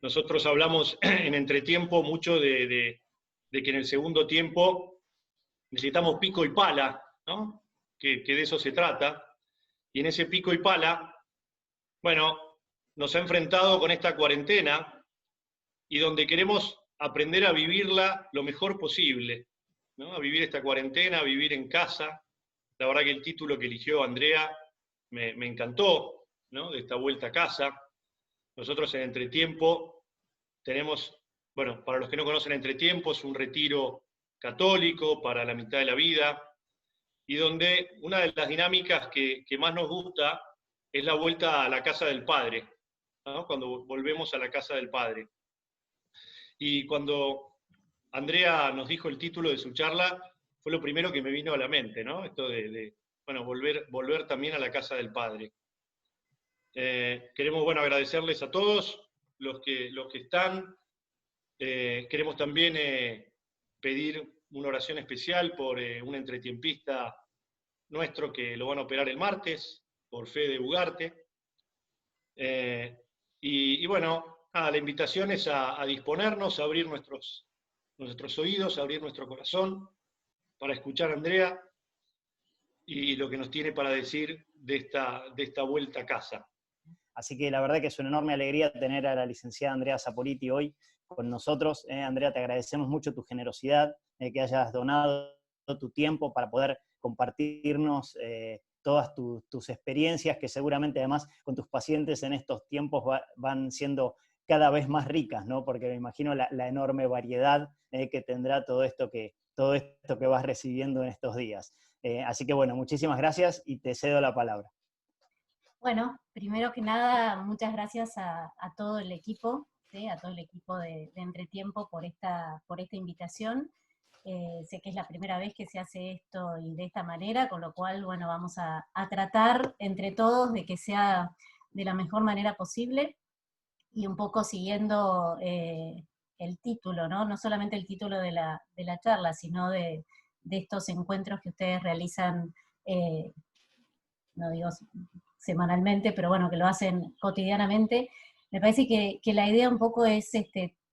nosotros hablamos en entretiempo mucho de que en el segundo tiempo necesitamos pico y pala, ¿no? Que de eso se trata. Y en ese pico y pala, bueno, nos ha enfrentado con esta cuarentena y donde queremos aprender a vivirla lo mejor posible, ¿no? A vivir esta cuarentena, a vivir en casa. La verdad que el título que eligió Andrea me encantó, ¿no? De esta vuelta a casa. Nosotros en Entretiempo tenemos, bueno, para los que no conocen Entretiempo, es un retiro católico para la mitad de la vida, y donde una de las dinámicas que más nos gusta es la vuelta a la casa del Padre, ¿no? Cuando volvemos a la casa del Padre. Y cuando Andrea nos dijo el título de su charla, fue lo primero que me vino a la mente, ¿no? Esto bueno, volver también a la casa del Padre. Queremos, bueno, agradecerles a todos los que están. Queremos también pedir una oración especial por un entretiempista nuestro que lo van a operar el martes, por Fede Ugarte. Y bueno, la invitación es a disponernos, a abrir nuestros oídos, a abrir nuestro corazón para escuchar a Andrea y lo que nos tiene para decir de esta vuelta a casa. Así que la verdad que es una enorme alegría tener a la licenciada Andrea Saporiti hoy con nosotros. Andrea, te agradecemos mucho tu generosidad, que hayas donado tu tiempo para poder compartirnos todas tus experiencias, que seguramente además con tus pacientes en estos tiempos van siendo cada vez más ricas, ¿no? Porque me imagino la enorme variedad que tendrá todo esto que vas recibiendo en estos días. Así que bueno, muchísimas gracias y te cedo la palabra. Bueno, primero que nada, muchas gracias a todo el equipo, ¿sí? A todo el equipo de Entretiempo por esta invitación. Sé que es la primera vez que se hace esto y de esta manera, con lo cual, bueno, vamos a tratar entre todos de que sea de la mejor manera posible, y un poco siguiendo el título, ¿no? No solamente el título de la charla, sino de estos encuentros que ustedes realizan, no digo semanalmente, pero bueno, que lo hacen cotidianamente. Me parece que la idea un poco es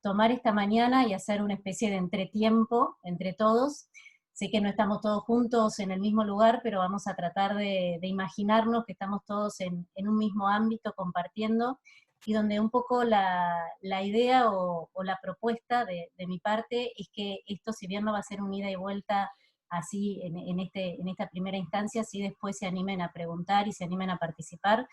tomar esta mañana y hacer una especie de entretiempo entre todos. Sé que no estamos todos juntos en el mismo lugar, pero vamos a tratar de imaginarnos que estamos todos en un mismo ámbito compartiendo, y donde un poco la idea o la propuesta de mi parte es que esto, si bien no va a ser un ida y vuelta así en esta primera instancia, sí después se animen a preguntar y se animen a participar,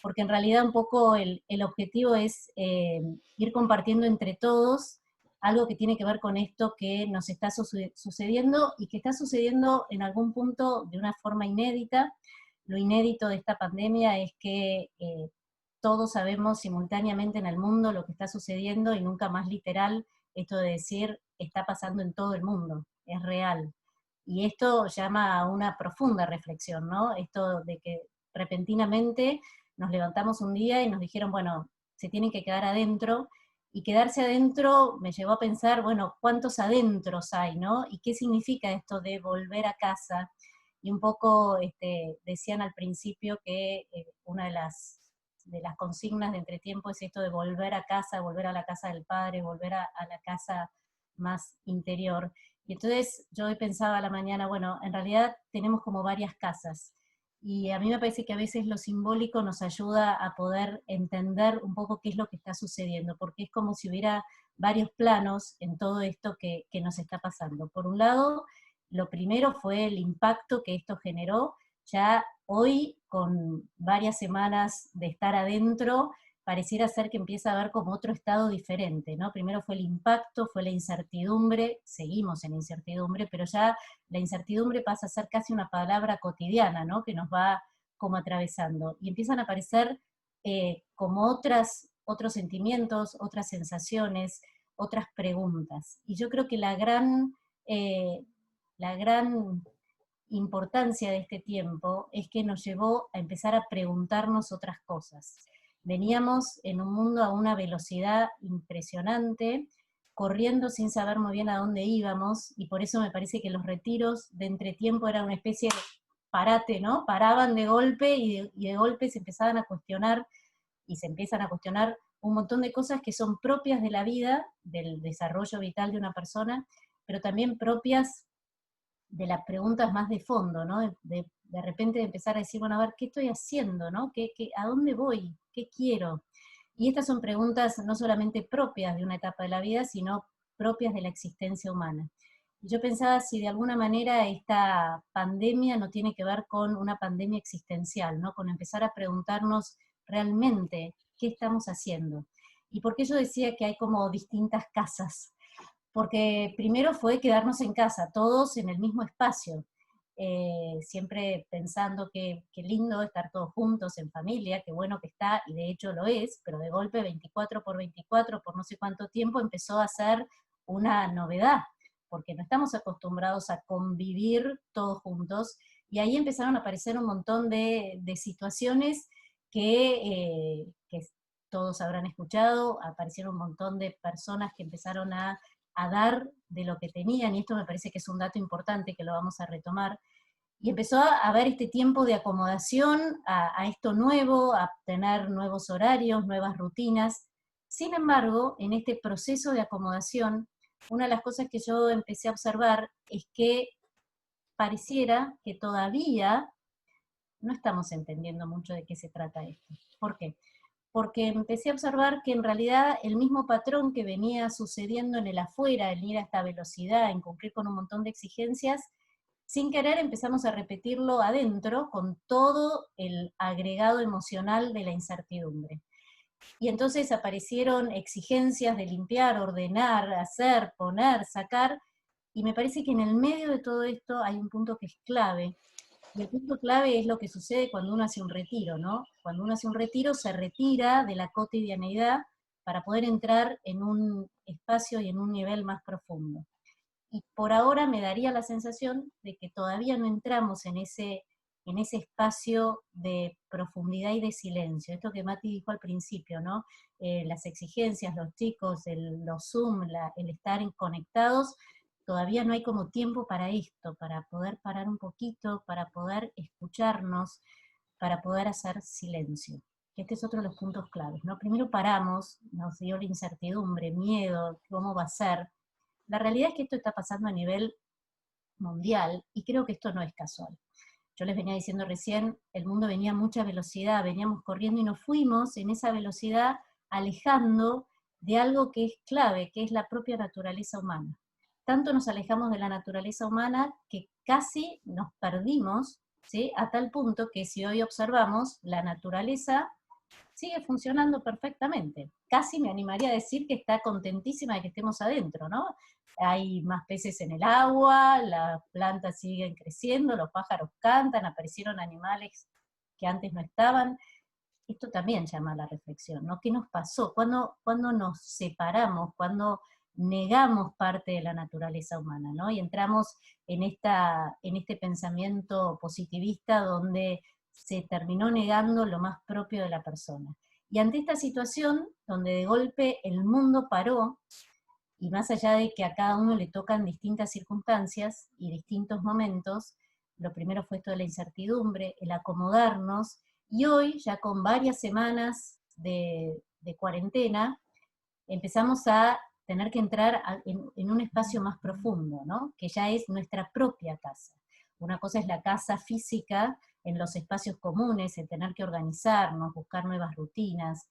porque en realidad un poco el objetivo es ir compartiendo entre todos algo que tiene que ver con esto que nos está sucediendo, y que está sucediendo en algún punto de una forma inédita. Lo inédito de esta pandemia es que todos sabemos simultáneamente en el mundo lo que está sucediendo, y nunca más literal esto de decir está pasando en todo el mundo, es real. Y esto llama a una profunda reflexión, ¿no? Esto de que repentinamente nos levantamos un día y nos dijeron, bueno, se tienen que quedar adentro, y quedarse adentro me llevó a pensar, bueno, ¿cuántos adentros hay, no? ¿Y qué significa esto de volver a casa? Y un poco decían al principio que una de las consignas de Entretiempo es esto de volver a casa, volver a la casa del Padre, volver a la casa más interior. Y entonces yo hoy pensaba a la mañana, bueno, en realidad tenemos como varias casas, y a mí me parece que a veces lo simbólico nos ayuda a poder entender un poco qué es lo que está sucediendo, porque es como si hubiera varios planos en todo esto que nos está pasando. Por un lado, lo primero fue el impacto que esto generó. Ya hoy, con varias semanas de estar adentro, pareciera ser que empieza a haber como otro estado diferente, ¿no? Primero fue el impacto, fue la incertidumbre, seguimos en incertidumbre, pero ya la incertidumbre pasa a ser casi una palabra cotidiana, ¿no? Que nos va como atravesando. Y empiezan a aparecer como otros sentimientos, otras sensaciones, otras preguntas. Y yo creo que la gran importancia de este tiempo es que nos llevó a empezar a preguntarnos otras cosas. Veníamos en un mundo a una velocidad impresionante, corriendo sin saber muy bien a dónde íbamos, y por eso me parece que los retiros de Entretiempo eran una especie de parate, ¿no? Paraban de golpe, y de golpe se empezaban a cuestionar, y se empiezan a cuestionar un montón de cosas que son propias de la vida, del desarrollo vital de una persona, pero también propias de las preguntas más de fondo, ¿no? De repente empezar a decir, bueno, a ver, ¿qué estoy haciendo, no? ¿A dónde voy? ¿Qué quiero? Y estas son preguntas no solamente propias de una etapa de la vida, sino propias de la existencia humana. Y yo pensaba si de alguna manera esta pandemia no tiene que ver con una pandemia existencial, ¿no? Con empezar a preguntarnos realmente qué estamos haciendo. ¿Y por qué yo decía que hay como distintas casas? Porque primero fue quedarnos en casa, todos en el mismo espacio, siempre pensando que lindo estar todos juntos en familia, qué bueno que está, y de hecho lo es, pero de golpe 24x24 por no sé cuánto tiempo empezó a ser una novedad, porque no estamos acostumbrados a convivir todos juntos, y ahí empezaron a aparecer un montón de situaciones que todos habrán escuchado, aparecieron un montón de personas que empezaron a dar de lo que tenían, y esto me parece que es un dato importante que lo vamos a retomar, y empezó a haber este tiempo de acomodación a esto nuevo, a tener nuevos horarios, nuevas rutinas. Sin embargo, en este proceso de acomodación, una de las cosas que yo empecé a observar es que pareciera que todavía no estamos entendiendo mucho de qué se trata esto. ¿Por qué? Porque empecé a observar que en realidad el mismo patrón que venía sucediendo en el afuera, en ir a esta velocidad, en cumplir con un montón de exigencias, sin querer empezamos a repetirlo adentro con todo el agregado emocional de la incertidumbre. Y entonces aparecieron exigencias de limpiar, ordenar, hacer, poner, sacar, y me parece que en el medio de todo esto hay un punto que es clave, y el punto clave es lo que sucede cuando uno hace un retiro, ¿no? Cuando uno hace un retiro se retira de la cotidianeidad para poder entrar en un espacio y en un nivel más profundo. Y por ahora me daría la sensación de que todavía no entramos en ese espacio de profundidad y de silencio. Esto que Mati dijo al principio, ¿no? Las exigencias, los chicos, los Zoom, el estar conectados, todavía no hay como tiempo para esto, para poder parar un poquito, para poder escucharnos, para poder hacer silencio. Este es otro de los puntos claves, ¿no? Primero paramos, nos dio la incertidumbre, miedo, cómo va a ser. La realidad es que esto está pasando a nivel mundial y creo que esto no es casual. Yo les venía diciendo recién, el mundo venía a mucha velocidad, veníamos corriendo y nos fuimos en esa velocidad alejando de algo que es clave, que es la propia naturaleza humana. Tanto nos alejamos de la naturaleza humana que casi nos perdimos, ¿sí? A tal punto que si hoy observamos, la naturaleza sigue funcionando perfectamente. Casi me animaría a decir que está contentísima de que estemos adentro, ¿no? Hay más peces en el agua, las plantas siguen creciendo, los pájaros cantan, aparecieron animales que antes no estaban. Esto también llama a la reflexión, ¿no? ¿Qué nos pasó? ¿Cuándo nos separamos? ¿Cuándo negamos parte de la naturaleza humana, ¿no? Y entramos en este pensamiento positivista donde se terminó negando lo más propio de la persona. Y ante esta situación, donde de golpe el mundo paró, y más allá de que a cada uno le tocan distintas circunstancias y distintos momentos, lo primero fue esto de la incertidumbre, el acomodarnos, y hoy, ya con varias semanas de cuarentena, empezamos a tener que entrar en un espacio más profundo, ¿no? Que ya es nuestra propia casa. Una cosa es la casa física, en los espacios comunes, el tener que organizarnos, buscar nuevas rutinas,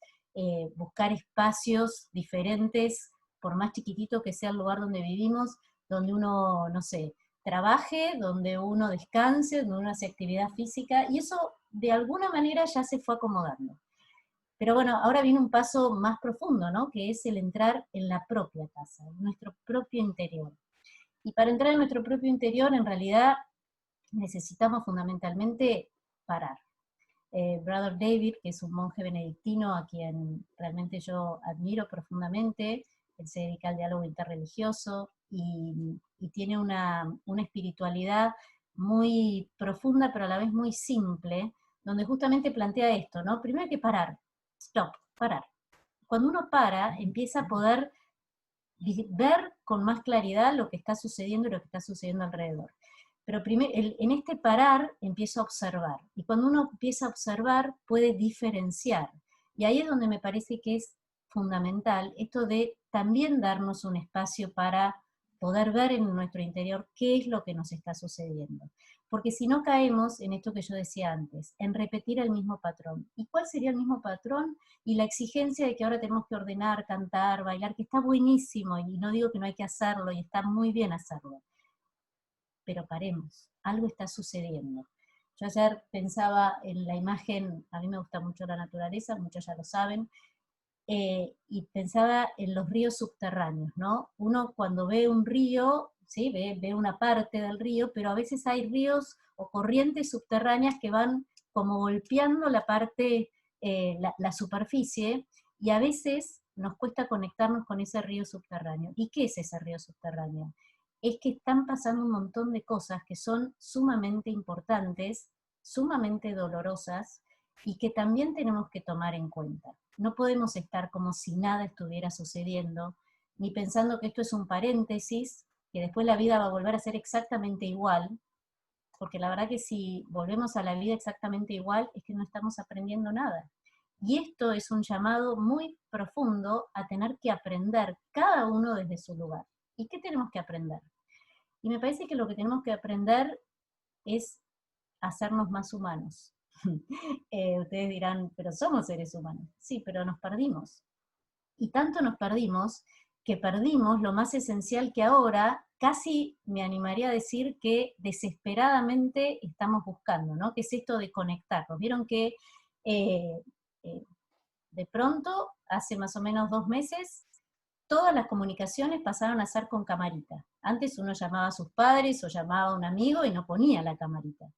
buscar espacios diferentes, por más chiquitito que sea el lugar donde vivimos, donde uno, no sé, trabaje, donde uno descanse, donde uno hace actividad física, y eso de alguna manera ya se fue acomodando. Pero bueno, ahora viene un paso más profundo, ¿no? Que es el entrar en la propia casa, en nuestro propio interior. Y para entrar en nuestro propio interior, en realidad, necesitamos fundamentalmente parar. Brother David, que es un monje benedictino a quien realmente yo admiro profundamente, él se dedica al diálogo interreligioso y tiene una espiritualidad muy profunda, pero a la vez muy simple, donde justamente plantea esto, ¿no? Primero hay que parar, stop, parar. Cuando uno para, empieza a poder ver con más claridad lo que está sucediendo y lo que está sucediendo alrededor. Pero en este parar empiezo a observar, y cuando uno empieza a observar puede diferenciar, y ahí es donde me parece que es fundamental esto de también darnos un espacio para poder ver en nuestro interior qué es lo que nos está sucediendo. Porque si no caemos en esto que yo decía antes, en repetir el mismo patrón. ¿Y cuál sería el mismo patrón? Y la exigencia de que ahora tenemos que ordenar, cantar, bailar, que está buenísimo, y no digo que no hay que hacerlo, y está muy bien hacerlo. Pero paremos, algo está sucediendo. Yo ayer pensaba en la imagen, a mí me gusta mucho la naturaleza, muchos ya lo saben, y pensaba en los ríos subterráneos, ¿no? Uno cuando ve un río, ¿sí? ve una parte del río, pero a veces hay ríos o corrientes subterráneas que van como golpeando la parte, la superficie, y a veces nos cuesta conectarnos con ese río subterráneo. ¿Y qué es ese río subterráneo? Es que están pasando un montón de cosas que son sumamente importantes, sumamente dolorosas, y que también tenemos que tomar en cuenta. No podemos estar como si nada estuviera sucediendo, ni pensando que esto es un paréntesis, que después la vida va a volver a ser exactamente igual, porque la verdad que si volvemos a la vida exactamente igual, es que no estamos aprendiendo nada. Y esto es un llamado muy profundo a tener que aprender cada uno desde su lugar. ¿Y qué tenemos que aprender? Y me parece que lo que tenemos que aprender es hacernos más humanos. Ustedes dirán, pero somos seres humanos. Sí, pero nos perdimos. Y tanto nos perdimos que perdimos lo más esencial que ahora casi me animaría a decir que desesperadamente estamos buscando, ¿no? Que es esto de conectarnos. Vieron que eh, eh, de pronto, hace más o menos 2 meses, todas las comunicaciones pasaron a ser con camarita. Antes uno llamaba a sus padres o llamaba a un amigo y no ponía la camarita,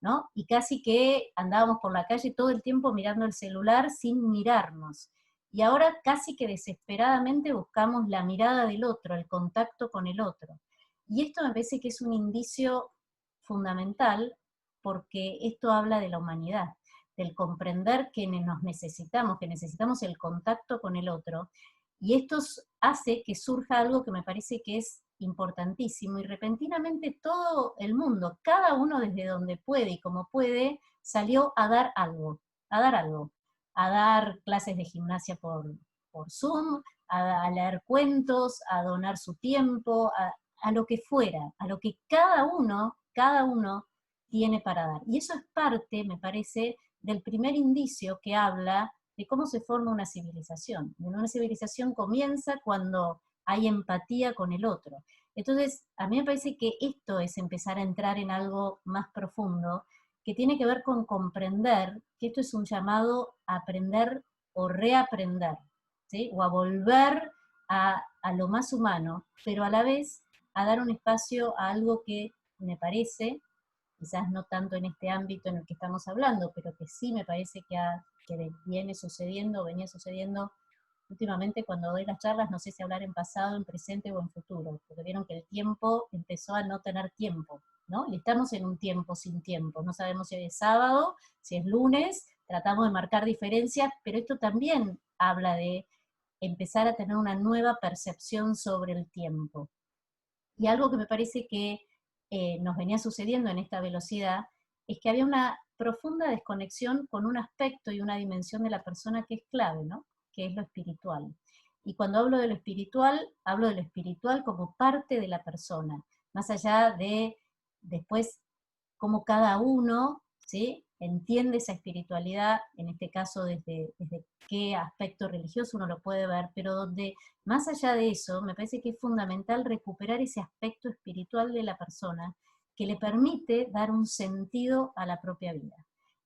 ¿no? Y casi que andábamos por la calle todo el tiempo mirando el celular sin mirarnos. Y ahora casi que desesperadamente buscamos la mirada del otro, el contacto con el otro. Y esto me parece que es un indicio fundamental, porque esto habla de la humanidad, del comprender que nos necesitamos, que necesitamos el contacto con el otro, y esto hace que surja algo que me parece que es importantísimo, y repentinamente todo el mundo, cada uno desde donde puede y como puede, salió a dar algo, a dar algo, a dar clases de gimnasia por Zoom, a leer cuentos, a donar su tiempo, a lo que fuera, a lo que cada uno tiene para dar. Y eso es parte, me parece, del primer indicio que habla de cómo se forma una civilización. Una civilización comienza cuando hay empatía con el otro. Entonces, a mí me parece que esto es empezar a entrar en algo más profundo, que tiene que ver con comprender que esto es un llamado a aprender o reaprender, ¿sí? O a volver a lo más humano, pero a la vez a dar un espacio a algo que me parece, quizás no tanto en este ámbito en el que estamos hablando, pero que sí me parece que viene sucediendo, venía sucediendo últimamente cuando doy las charlas, no sé si hablar en pasado, en presente o en futuro, porque vieron que el tiempo empezó a no tener tiempo, ¿no? Y estamos en un tiempo sin tiempo, no sabemos si es sábado, si es lunes, tratamos de marcar diferencias, pero esto también habla de empezar a tener una nueva percepción sobre el tiempo. Y algo que me parece que nos venía sucediendo en esta velocidad es que había una profunda desconexión con un aspecto y una dimensión de la persona que es clave, ¿no? Que es lo espiritual. Y cuando hablo de lo espiritual como parte de la persona, más allá de después cómo cada uno, ¿sí?, entiende esa espiritualidad, en este caso desde qué aspecto religioso uno lo puede ver, pero donde más allá de eso, me parece que es fundamental recuperar ese aspecto espiritual de la persona que le permite dar un sentido a la propia vida.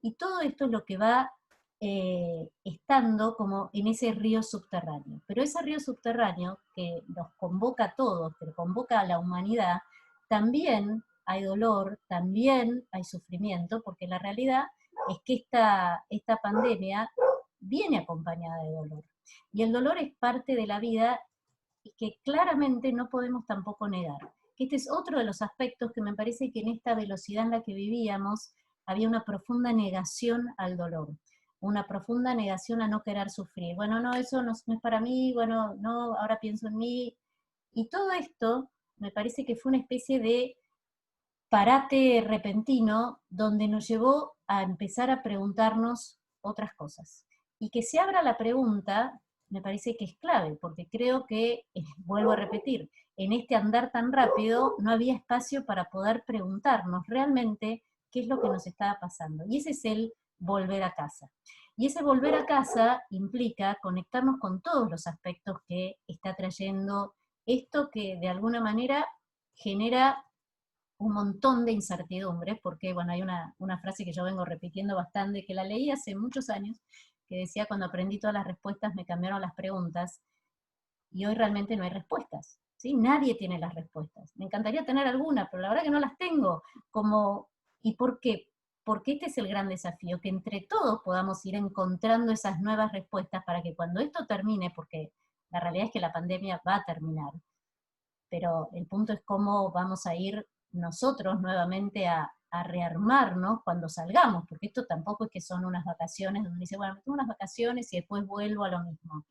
Y todo esto es lo que va estando como en ese río subterráneo. Pero ese río subterráneo que nos convoca a todos, que convoca a la humanidad, también hay dolor, también hay sufrimiento, porque la realidad es que esta pandemia viene acompañada de dolor. Y el dolor es parte de la vida y que claramente no podemos tampoco negar. Este es otro de los aspectos que me parece que en esta velocidad en la que vivíamos había una profunda negación al dolor, una profunda negación a no querer sufrir. Bueno, no, eso no es para mí, bueno, no, ahora pienso en mí. Y todo esto me parece que fue una especie de parate repentino donde nos llevó a empezar a preguntarnos otras cosas. Y que se abra la pregunta me parece que es clave, porque creo que, vuelvo a repetir, en este andar tan rápido no había espacio para poder preguntarnos realmente qué es lo que nos estaba pasando. Y ese es el volver a casa. Y ese volver a casa implica conectarnos con todos los aspectos que está trayendo esto que de alguna manera genera un montón de incertidumbres, porque bueno, hay una frase que yo vengo repitiendo bastante, que la leí hace muchos años, que decía: cuando aprendí todas las respuestas me cambiaron las preguntas, y hoy realmente no hay respuestas, ¿sí? Nadie tiene las respuestas. Me encantaría tener alguna, pero la verdad que no las tengo. ¿Y por qué? Porque este es el gran desafío, que entre todos podamos ir encontrando esas nuevas respuestas para que cuando esto termine, porque la realidad es que la pandemia va a terminar, pero el punto es cómo vamos a ir nosotros nuevamente a rearmarnos cuando salgamos, porque esto tampoco es que son unas vacaciones donde dice, bueno, me tomo unas vacaciones y después vuelvo a lo mismo.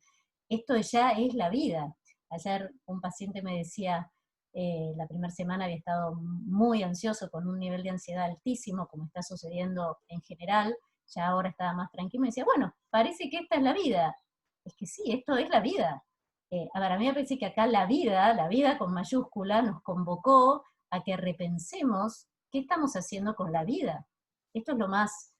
Esto ya es la vida. Ayer un paciente me decía, la primera semana había estado muy ansioso, con un nivel de ansiedad altísimo, como está sucediendo en general, ya ahora estaba más tranquilo, y me decía, bueno, parece que esta es la vida. Es que sí, esto es la vida. A ver, a mí me parece que acá la vida con mayúscula, nos convocó a que repensemos qué estamos haciendo con la vida. Esto es lo más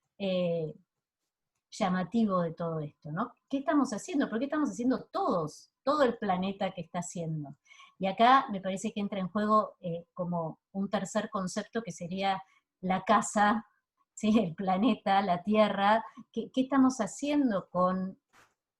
llamativo de todo esto, ¿no? ¿Qué estamos haciendo? ¿Por qué estamos haciendo todos? Todo el planeta que está haciendo. Y acá me parece que entra en juego como un tercer concepto, que sería la casa, ¿sí? El planeta, la Tierra. ¿Qué estamos haciendo con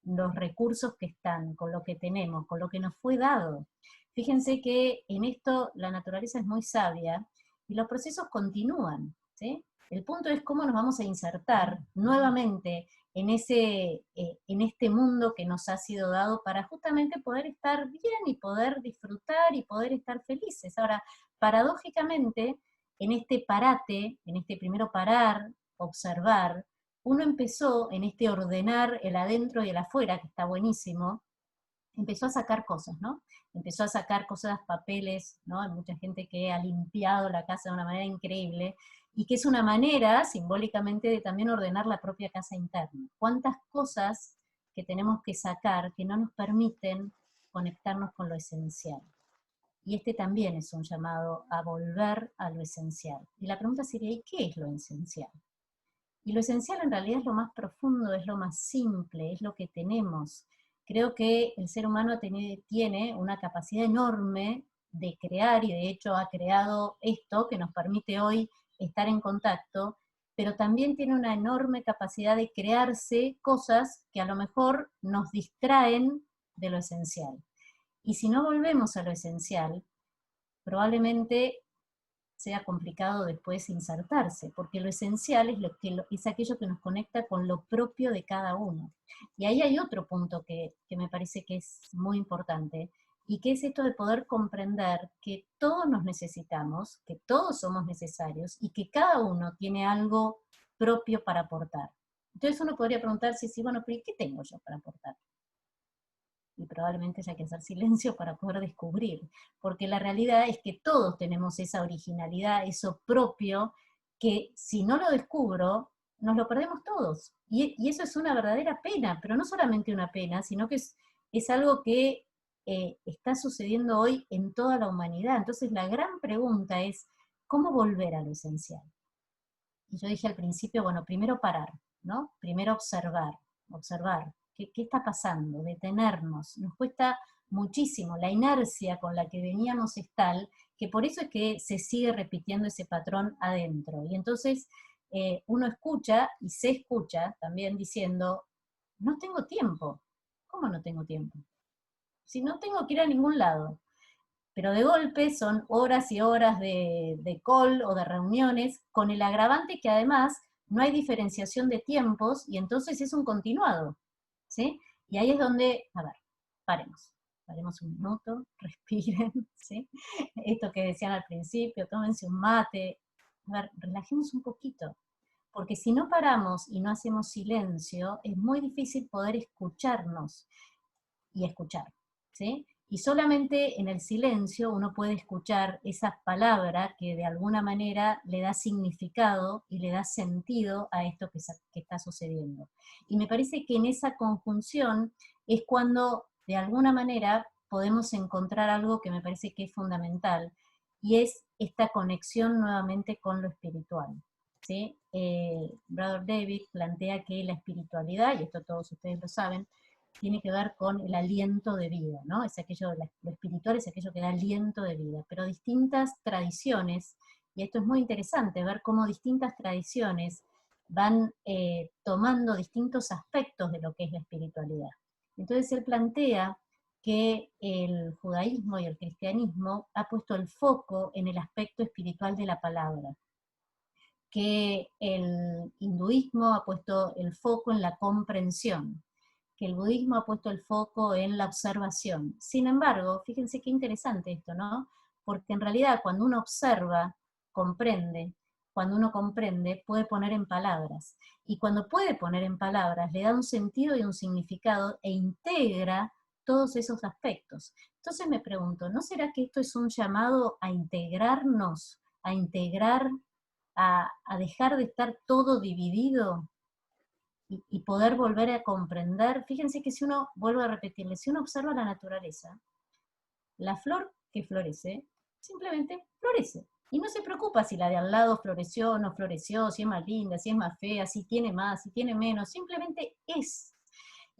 los recursos que están, con lo que tenemos, con lo que nos fue dado? Fíjense que en esto la naturaleza es muy sabia y los procesos continúan, ¿sí? El punto es cómo nos vamos a insertar nuevamente en este mundo que nos ha sido dado para justamente poder estar bien y poder disfrutar y poder estar felices. Ahora, paradójicamente, en este parate, en este primero parar, observar, uno empezó en este ordenar el adentro y el afuera, que está buenísimo, empezó a sacar cosas, ¿no? Empezó a sacar cosas, papeles, ¿no? Hay mucha gente que ha limpiado la casa de una manera increíble, y que es una manera, simbólicamente, de también ordenar la propia casa interna. ¿Cuántas cosas que tenemos que sacar que no nos permiten conectarnos con lo esencial? Y este también es un llamado a volver a lo esencial. Y la pregunta sería, ¿y qué es lo esencial? Y lo esencial en realidad es lo más profundo, es lo más simple, es lo que tenemos. Creo que el ser humano tiene una capacidad enorme de crear, y de hecho ha creado esto que nos permite hoy estar en contacto, pero también tiene una enorme capacidad de crearse cosas que a lo mejor nos distraen de lo esencial. Y si no volvemos a lo esencial, probablemente sea complicado después insertarse, porque lo esencial es aquello que nos conecta con lo propio de cada uno. Y ahí hay otro punto que me parece que es muy importante, y que es esto de poder comprender que todos nos necesitamos, que todos somos necesarios, y que cada uno tiene algo propio para aportar. Entonces uno podría preguntarse, sí, bueno, pero ¿y qué tengo yo para aportar? Y probablemente haya que hacer silencio para poder descubrir, porque la realidad es que todos tenemos esa originalidad, eso propio, que si no lo descubro, nos lo perdemos todos. Y eso es una verdadera pena, pero no solamente una pena, sino que es algo que está sucediendo hoy en toda la humanidad. Entonces la gran pregunta es, ¿cómo volver a lo esencial? Y yo dije al principio, bueno, primero parar, ¿no? Primero observar. ¿Qué está pasando? Detenernos. Nos cuesta muchísimo. La inercia con la que veníamos es tal que por eso es que se sigue repitiendo ese patrón adentro. Y entonces uno escucha y se escucha también diciendo, no tengo tiempo. ¿Cómo no tengo tiempo? Si no tengo que ir a ningún lado. Pero de golpe son horas y horas de call o de reuniones, con el agravante que además no hay diferenciación de tiempos, y entonces es un continuado, ¿sí? Y ahí es donde, a ver, paremos un minuto, respiren, ¿sí? Esto que decían al principio, tómense un mate, a ver, relajemos un poquito, porque si no paramos y no hacemos silencio, es muy difícil poder escucharnos y escuchar, ¿sí? Y solamente en el silencio uno puede escuchar esas palabras que de alguna manera le da significado y le da sentido a esto que está sucediendo. Y me parece que en esa conjunción es cuando de alguna manera podemos encontrar algo que me parece que es fundamental, y es esta conexión nuevamente con lo espiritual. ¿Sí? Brother David plantea que la espiritualidad, y esto todos ustedes lo saben, tiene que ver con el aliento de vida, ¿no? Es aquello, lo espiritual es aquello que da aliento de vida, pero distintas tradiciones, y esto es muy interesante, ver cómo distintas tradiciones van tomando distintos aspectos de lo que es la espiritualidad. Entonces él plantea que el judaísmo y el cristianismo ha puesto el foco en el aspecto espiritual de la palabra, que el hinduismo ha puesto el foco en la comprensión, que el budismo ha puesto el foco en la observación. Sin embargo, fíjense qué interesante esto, ¿no? Porque en realidad cuando uno observa, comprende, cuando uno comprende, puede poner en palabras. Y cuando puede poner en palabras, le da un sentido y un significado e integra todos esos aspectos. Entonces me pregunto, ¿no será que esto es un llamado a integrarnos, a integrar, a dejar de estar todo dividido y poder volver a comprender? Fíjense que si uno, vuelvo a repetirle, si uno observa la naturaleza, la flor que florece, simplemente florece. Y no se preocupa si la de al lado floreció o no floreció, si es más linda, si es más fea, si tiene más, si tiene menos, simplemente es.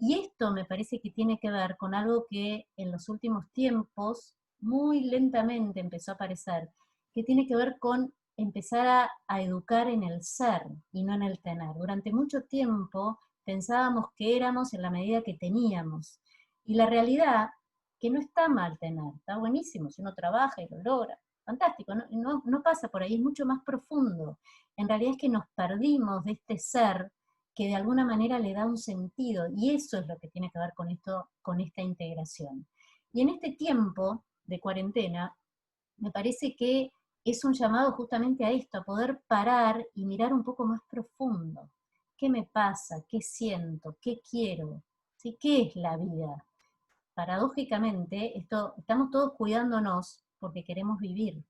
Y esto me parece que tiene que ver con algo que en los últimos tiempos muy lentamente empezó a aparecer, que tiene que ver con empezar a educar en el ser y no en el tener. Durante mucho tiempo pensábamos que éramos en la medida que teníamos. Y la realidad, que no está mal tener, está buenísimo, si uno trabaja y lo logra, fantástico, no pasa por ahí, es mucho más profundo. En realidad es que nos perdimos de este ser que de alguna manera le da un sentido, y eso es lo que tiene que ver con esto, con esta integración. Y en este tiempo de cuarentena, me parece que es un llamado justamente a esto, a poder parar y mirar un poco más profundo. ¿Qué me pasa? ¿Qué siento? ¿Qué quiero? ¿Sí? ¿Qué es la vida? Paradójicamente, estamos todos cuidándonos porque queremos vivir,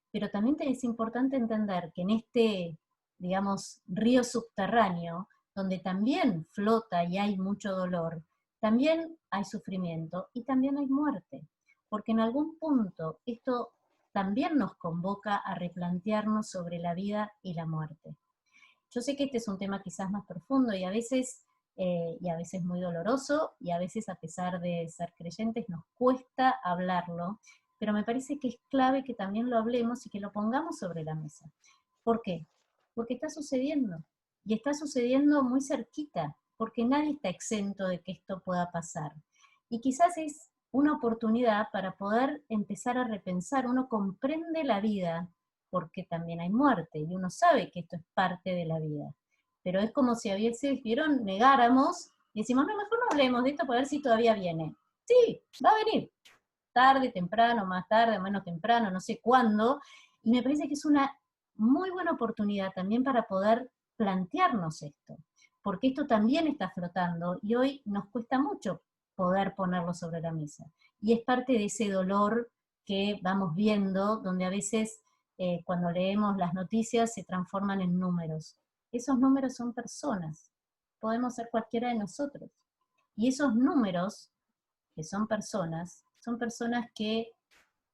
pero también es importante entender que en este, digamos, río subterráneo, donde también flota y hay mucho dolor, también hay sufrimiento y también hay muerte, porque en algún punto esto también nos convoca a replantearnos sobre la vida y la muerte. Yo sé que este es un tema quizás más profundo y a veces muy doloroso, y a veces, a pesar de ser creyentes, nos cuesta hablarlo, pero me parece que es clave que también lo hablemos y que lo pongamos sobre la mesa. ¿Por qué? Porque está sucediendo, y está sucediendo muy cerquita, porque nadie está exento de que esto pueda pasar. Y quizás es una oportunidad para poder empezar a repensar. Uno comprende la vida porque también hay muerte, y uno sabe que esto es parte de la vida. Pero es como si a veces, ¿vieron?, negáramos y decimos, no, mejor no hablemos de esto para ver si todavía viene. Sí, va a venir, tarde, temprano, más tarde, menos temprano, no sé cuándo, y me parece que es una muy buena oportunidad también para poder plantearnos esto, porque esto también está flotando y hoy nos cuesta mucho poder ponerlo sobre la mesa. Y es parte de ese dolor que vamos viendo, donde a veces cuando leemos las noticias se transforman en números. Esos números son personas, podemos ser cualquiera de nosotros. Y esos números, que son personas que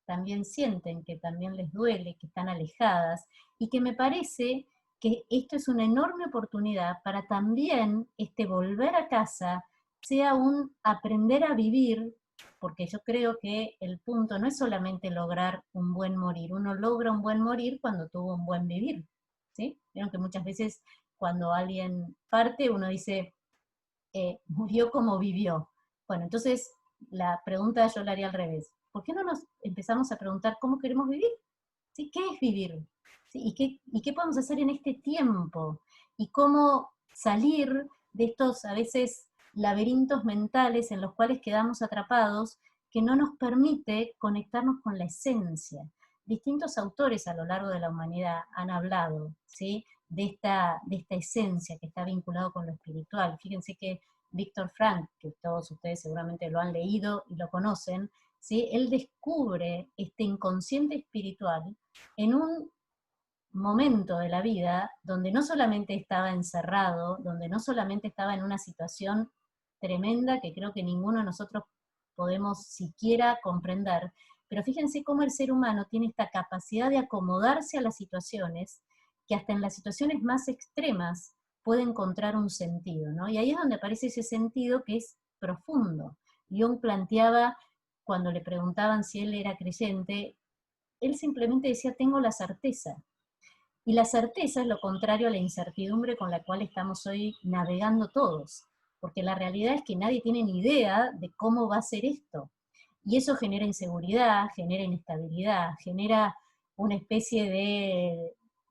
también sienten, que también les duele, que están alejadas, y que me parece que esto es una enorme oportunidad para también volver a casa sea un aprender a vivir, porque yo creo que el punto no es solamente lograr un buen morir, uno logra un buen morir cuando tuvo un buen vivir, ¿sí? Vieron que muchas veces cuando alguien parte uno dice, murió como vivió. Bueno, entonces la pregunta yo la haría al revés. ¿Por qué no nos empezamos a preguntar cómo queremos vivir? ¿Sí? ¿Qué es vivir? ¿Sí? ¿Y qué podemos hacer en este tiempo? ¿Y cómo salir de estos, a veces, laberintos mentales en los cuales quedamos atrapados, que no nos permite conectarnos con la esencia? Distintos autores a lo largo de la humanidad han hablado, ¿sí?, de esta esencia que está vinculado con lo espiritual. Fíjense que Víctor Frank, que todos ustedes seguramente lo han leído y lo conocen, ¿sí?, él descubre este inconsciente espiritual en un momento de la vida donde no solamente estaba encerrado, donde no solamente estaba en una situación tremenda que creo que ninguno de nosotros podemos siquiera comprender, pero fíjense cómo el ser humano tiene esta capacidad de acomodarse a las situaciones, que hasta en las situaciones más extremas puede encontrar un sentido, ¿no? Y ahí es donde aparece ese sentido que es profundo. Jung planteaba, cuando le preguntaban si él era creyente, él simplemente decía, tengo la certeza. Y la certeza es lo contrario a la incertidumbre con la cual estamos hoy navegando todos, porque la realidad es que nadie tiene ni idea de cómo va a ser esto. Y eso genera inseguridad, genera inestabilidad, genera una especie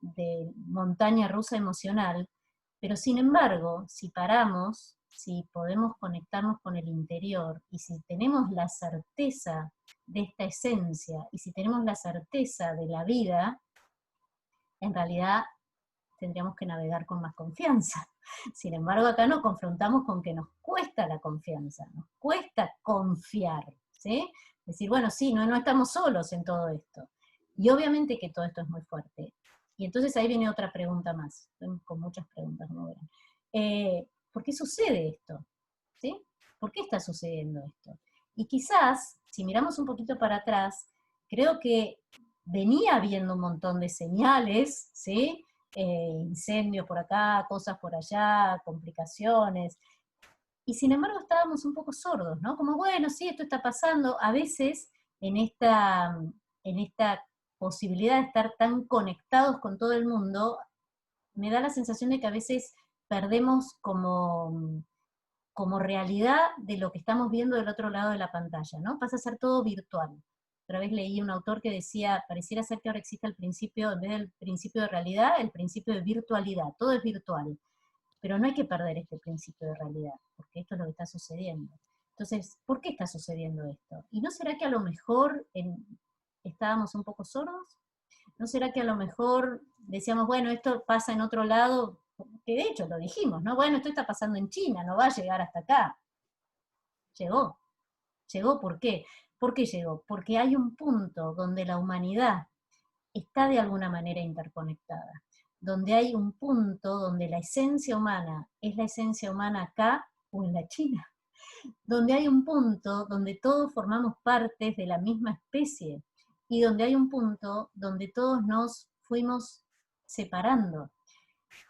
de montaña rusa emocional, pero sin embargo, si paramos, si podemos conectarnos con el interior, y si tenemos la certeza de esta esencia, y si tenemos la certeza de la vida, en realidad tendríamos que navegar con más confianza. Sin embargo, acá nos confrontamos con que nos cuesta la confianza, nos cuesta confiar, ¿sí? Decir, bueno, sí, no estamos solos en todo esto. Y obviamente que todo esto es muy fuerte. Y entonces ahí viene otra pregunta más, con muchas preguntas, como verán. ¿Por qué sucede esto? ¿Sí? ¿Por qué está sucediendo esto? Y quizás, si miramos un poquito para atrás, creo que venía habiendo un montón de señales, ¿sí? Incendios por acá, cosas por allá, complicaciones, y sin embargo estábamos un poco sordos, ¿no? Como, bueno, sí, esto está pasando, a veces en esta posibilidad de estar tan conectados con todo el mundo, me da la sensación de que a veces perdemos como realidad de lo que estamos viendo del otro lado de la pantalla, ¿no? Pasa a ser todo virtual. Otra vez leí un autor que decía, pareciera ser que ahora existe el principio, en vez del principio de realidad, el principio de virtualidad, todo es virtual. Pero no hay que perder este principio de realidad, porque esto es lo que está sucediendo. Entonces, ¿por qué está sucediendo esto? ¿Y no será que a lo mejor estábamos un poco sordos? ¿No será que a lo mejor decíamos, bueno, esto pasa en otro lado? Que de hecho lo dijimos, ¿no? Bueno, esto está pasando en China, no va a llegar hasta acá. Llegó. ¿Llegó por qué? ¿Por qué llegó? Porque hay un punto donde la humanidad está de alguna manera interconectada, donde hay un punto donde la esencia humana es la esencia humana acá o en la China, donde hay un punto donde todos formamos partes de la misma especie y donde hay un punto donde todos nos fuimos separando.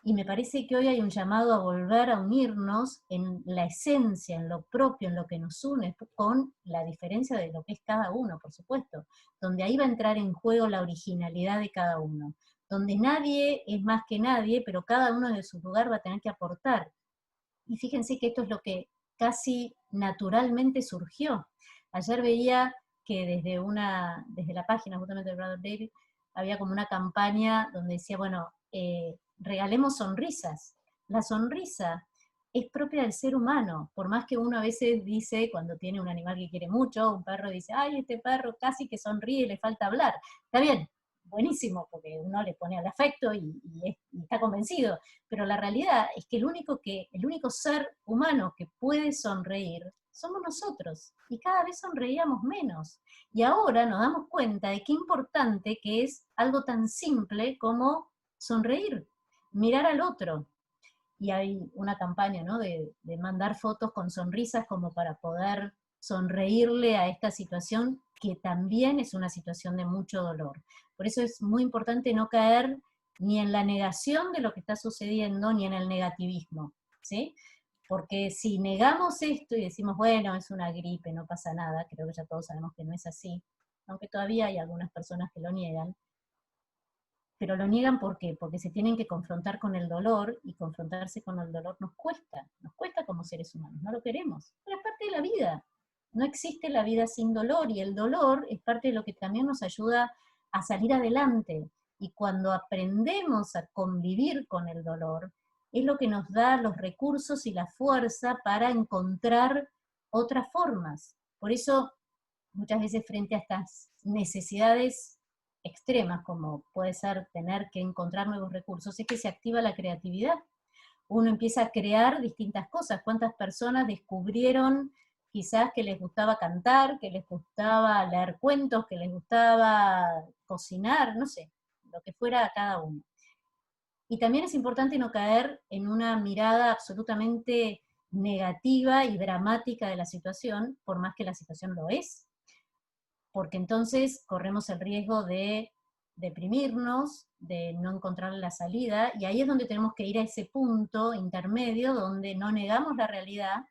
Y me parece que hoy hay un llamado a volver a unirnos en la esencia, en lo propio, en lo que nos une, con la diferencia de lo que es cada uno, por supuesto, donde ahí va a entrar en juego la originalidad de cada uno, donde nadie es más que nadie, pero cada uno de su lugar va a tener que aportar. Y fíjense que esto es lo que casi naturalmente surgió. Ayer veía que desde la página justamente de Brother David, había como una campaña donde decía, bueno, regalemos sonrisas. La sonrisa es propia del ser humano, por más que uno a veces dice, cuando tiene un animal que quiere mucho, un perro dice, ay, este perro casi que sonríe, le falta hablar. Está bien, buenísimo, porque uno le pone al afecto y está convencido, pero la realidad es que el único ser humano que puede sonreír somos nosotros, y cada vez sonreíamos menos. Y ahora nos damos cuenta de qué importante que es algo tan simple como sonreír, mirar al otro. Y hay una campaña, ¿no?, de mandar fotos con sonrisas como para poder sonreírle a esta situación que también es una situación de mucho dolor. Por eso es muy importante no caer ni en la negación de lo que está sucediendo, ni en el negativismo, ¿sí? Porque si negamos esto y decimos, bueno, es una gripe, no pasa nada, creo que ya todos sabemos que no es así, aunque todavía hay algunas personas que lo niegan, pero lo niegan ¿por qué? Porque se tienen que confrontar con el dolor, y confrontarse con el dolor nos cuesta como seres humanos, no lo queremos, pero es parte de la vida. No existe la vida sin dolor, y el dolor es parte de lo que también nos ayuda a salir adelante. Y cuando aprendemos a convivir con el dolor, es lo que nos da los recursos y la fuerza para encontrar otras formas. Por eso, muchas veces frente a estas necesidades extremas, como puede ser tener que encontrar nuevos recursos, es que se activa la creatividad. Uno empieza a crear distintas cosas. ¿Cuántas personas descubrieron quizás que les gustaba cantar, que les gustaba leer cuentos, que les gustaba cocinar, no sé, lo que fuera a cada uno? Y también es importante no caer en una mirada absolutamente negativa y dramática de la situación, por más que la situación lo es, porque entonces corremos el riesgo de deprimirnos, de no encontrar la salida, y ahí es donde tenemos que ir a ese punto intermedio donde no negamos la realidad,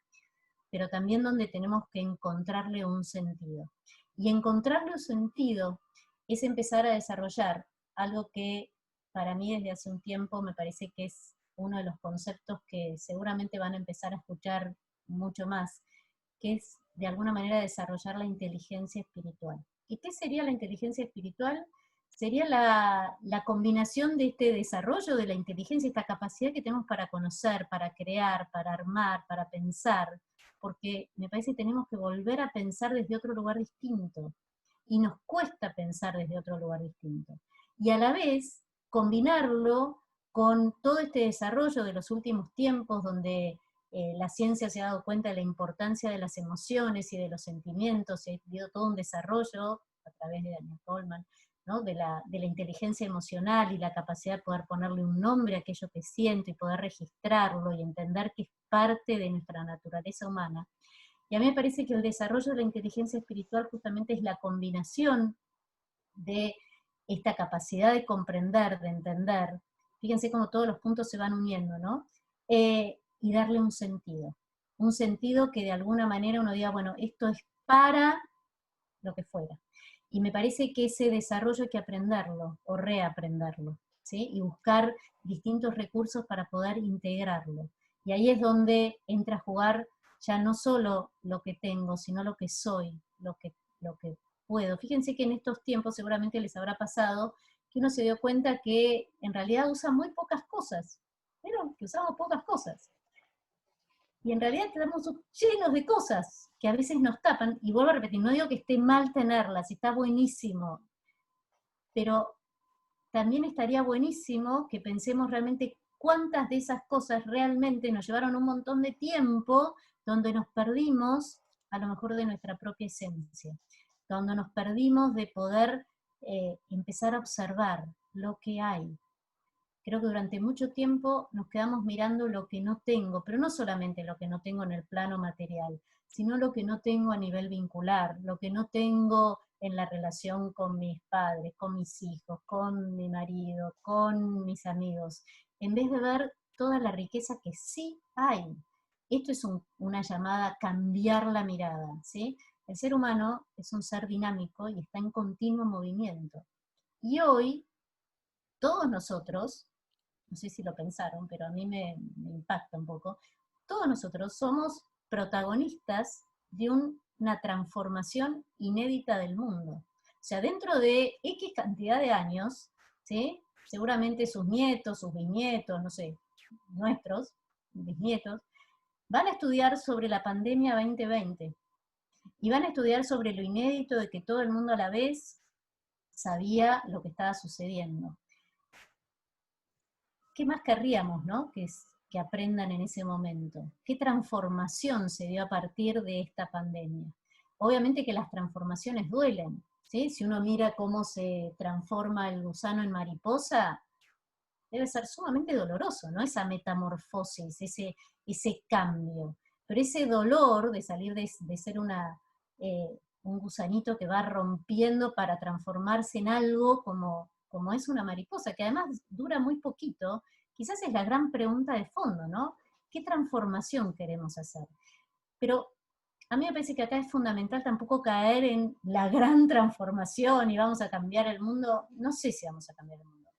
pero también donde tenemos que encontrarle un sentido. Y encontrarle un sentido es empezar a desarrollar algo que para mí desde hace un tiempo me parece que es uno de los conceptos que seguramente van a empezar a escuchar mucho más, que es de alguna manera desarrollar la inteligencia espiritual. ¿Y qué sería la inteligencia espiritual? Sería la combinación de este desarrollo de la inteligencia, esta capacidad que tenemos para conocer, para crear, para armar, para pensar, porque me parece que tenemos que volver a pensar desde otro lugar distinto, y nos cuesta pensar desde otro lugar distinto. Y a la vez, combinarlo con todo este desarrollo de los últimos tiempos, donde la ciencia se ha dado cuenta de la importancia de las emociones y de los sentimientos, se ha habido todo un desarrollo a través de Daniel Goleman, ¿no? de la inteligencia emocional y la capacidad de poder ponerle un nombre a aquello que siento y poder registrarlo y entender que es parte de nuestra naturaleza humana. Y a mí me parece que el desarrollo de la inteligencia espiritual justamente es la combinación de esta capacidad de comprender, de entender, fíjense cómo todos los puntos se van uniendo, ¿no? Y darle un sentido que de alguna manera uno diga, bueno, esto es para lo que fuera. Y me parece que ese desarrollo hay que aprenderlo, o reaprenderlo, ¿sí? Y buscar distintos recursos para poder integrarlo. Y ahí es donde entra a jugar ya no solo lo que tengo, sino lo que soy, lo que puedo. Fíjense que en estos tiempos seguramente les habrá pasado que uno se dio cuenta que en realidad usa muy pocas cosas, pero que usamos pocas cosas. Y en realidad quedamos llenos de cosas que a veces nos tapan, y vuelvo a repetir, no digo que esté mal tenerlas, está buenísimo, pero también estaría buenísimo que pensemos realmente cuántas de esas cosas realmente nos llevaron un montón de tiempo donde nos perdimos a lo mejor de nuestra propia esencia, donde nos perdimos de poder empezar a observar lo que hay. Creo que durante mucho tiempo nos quedamos mirando lo que no tengo, pero no solamente lo que no tengo en el plano material, sino lo que no tengo a nivel vincular, lo que no tengo en la relación con mis padres, con mis hijos, con mi marido, con mis amigos, en vez de ver toda la riqueza que sí hay. Esto es una llamada a cambiar la mirada, ¿sí? El ser humano es un ser dinámico y está en continuo movimiento. Y hoy, todos nosotros, no sé si lo pensaron, pero a mí me impacta un poco, todos nosotros somos protagonistas de una transformación inédita del mundo. O sea, dentro de X cantidad de años, ¿sí? Seguramente sus nietos, sus bisnietos, no sé, nuestros bisnietos, van a estudiar sobre la pandemia 2020, y van a estudiar sobre lo inédito de que todo el mundo a la vez sabía lo que estaba sucediendo. ¿Qué más querríamos, no? Que aprendan en ese momento. ¿Qué transformación se dio a partir de esta pandemia? Obviamente que las transformaciones duelen, ¿sí? Si uno mira cómo se transforma el gusano en mariposa, debe ser sumamente doloroso, ¿no? Esa metamorfosis, ese cambio. Pero ese dolor de salir de ser un gusanito que va rompiendo para transformarse en algo como es una mariposa, que además dura muy poquito, quizás es la gran pregunta de fondo, ¿no? ¿Qué transformación queremos hacer? Pero a mí me parece que acá es fundamental tampoco caer en la gran transformación y vamos a cambiar el mundo. No sé si vamos a cambiar el mundo.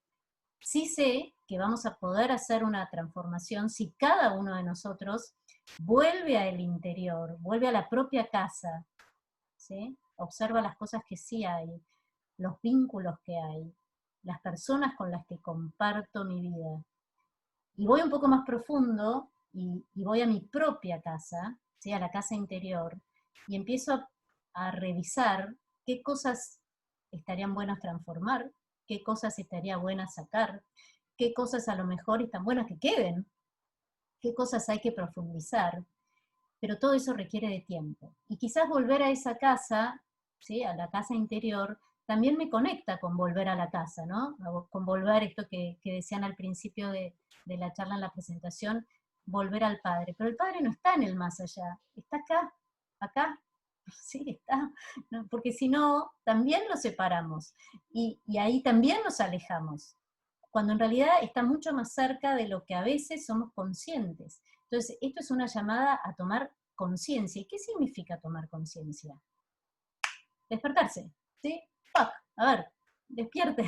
Sí sé que vamos a poder hacer una transformación si cada uno de nosotros vuelve al interior, vuelve a la propia casa, ¿sí? Observa las cosas que sí hay, los vínculos que hay, las personas con las que comparto mi vida. Y voy un poco más profundo y voy a mi propia casa, ¿sí? A la casa interior, y empiezo a revisar qué cosas estarían buenas transformar, qué cosas estaría buenas sacar, qué cosas a lo mejor están buenas que queden, qué cosas hay que profundizar, pero todo eso requiere de tiempo. Y quizás volver a esa casa, ¿sí? A la casa interior, también me conecta con volver a la casa, ¿no? Con volver esto que decían al principio de la charla en la presentación, volver al Padre, pero el Padre no está en el más allá, está acá, sí, está, ¿no? Porque si no, también lo separamos, y ahí también nos alejamos, cuando en realidad está mucho más cerca de lo que a veces somos conscientes. Entonces, esto es una llamada a tomar conciencia. ¿Y qué significa tomar conciencia? Despertarse, ¿sí? ¡Pac! A ver, despierten.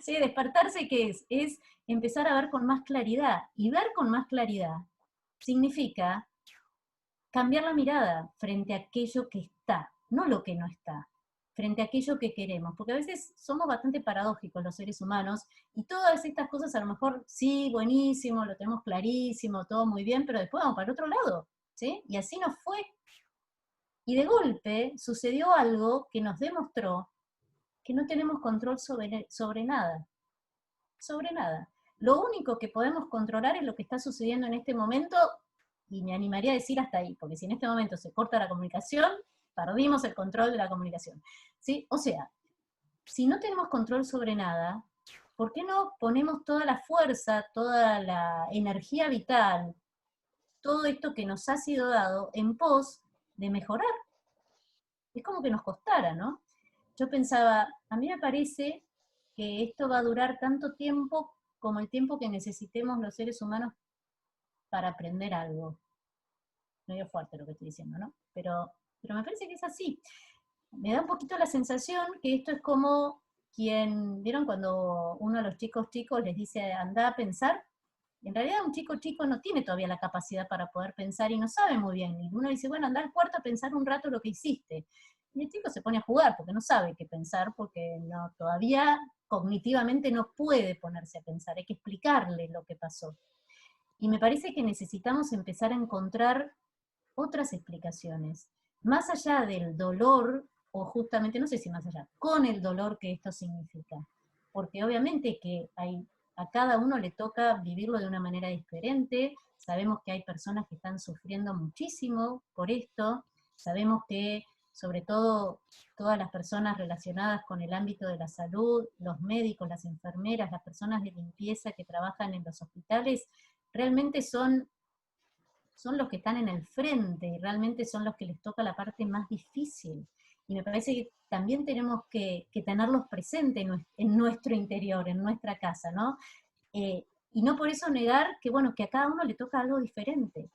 ¿Sí? Despertarse, ¿qué es? Es empezar a ver con más claridad. Y ver con más claridad significa cambiar la mirada frente a aquello que está, no lo que no está, frente a aquello que queremos. Porque a veces somos bastante paradójicos los seres humanos, y todas estas cosas a lo mejor, sí, buenísimo, lo tenemos clarísimo, todo muy bien, pero después vamos para el otro lado, ¿sí? Y así nos fue. Y de golpe sucedió algo que nos demostró que no tenemos control sobre nada. Sobre nada. Lo único que podemos controlar es lo que está sucediendo en este momento, y me animaría a decir hasta ahí, porque si en este momento se corta la comunicación, perdimos el control de la comunicación. ¿Sí? O sea, si no tenemos control sobre nada, ¿por qué no ponemos toda la fuerza, toda la energía vital, todo esto que nos ha sido dado en pos de mejorar? Es como que nos costara, ¿no? Yo pensaba, a mí me parece que esto va a durar tanto tiempo como el tiempo que necesitemos los seres humanos para aprender algo. Medio fuerte lo que estoy diciendo, ¿no? Pero me parece que es así. Me da un poquito la sensación que esto es como ¿vieron cuando uno a los chicos les dice anda a pensar? En realidad un chico no tiene todavía la capacidad para poder pensar y no sabe muy bien. Y uno dice, bueno, anda al cuarto a pensar un rato lo que hiciste. Y el chico se pone a jugar porque no sabe qué pensar, porque todavía cognitivamente no puede ponerse a pensar, hay que explicarle lo que pasó. Y me parece que necesitamos empezar a encontrar otras explicaciones, más allá del dolor, o justamente, no sé si más allá, con el dolor que esto significa. Porque obviamente que a cada uno le toca vivirlo de una manera diferente, sabemos que hay personas que están sufriendo muchísimo por esto, sabemos que sobre todo todas las personas relacionadas con el ámbito de la salud, los médicos, las enfermeras, las personas de limpieza que trabajan en los hospitales, realmente son los que están en el frente y realmente son los que les toca la parte más difícil. Y me parece que también tenemos que tenerlos presentes en nuestro interior, en nuestra casa, ¿no? Y no por eso negar que, bueno, que a cada uno le toca algo diferente,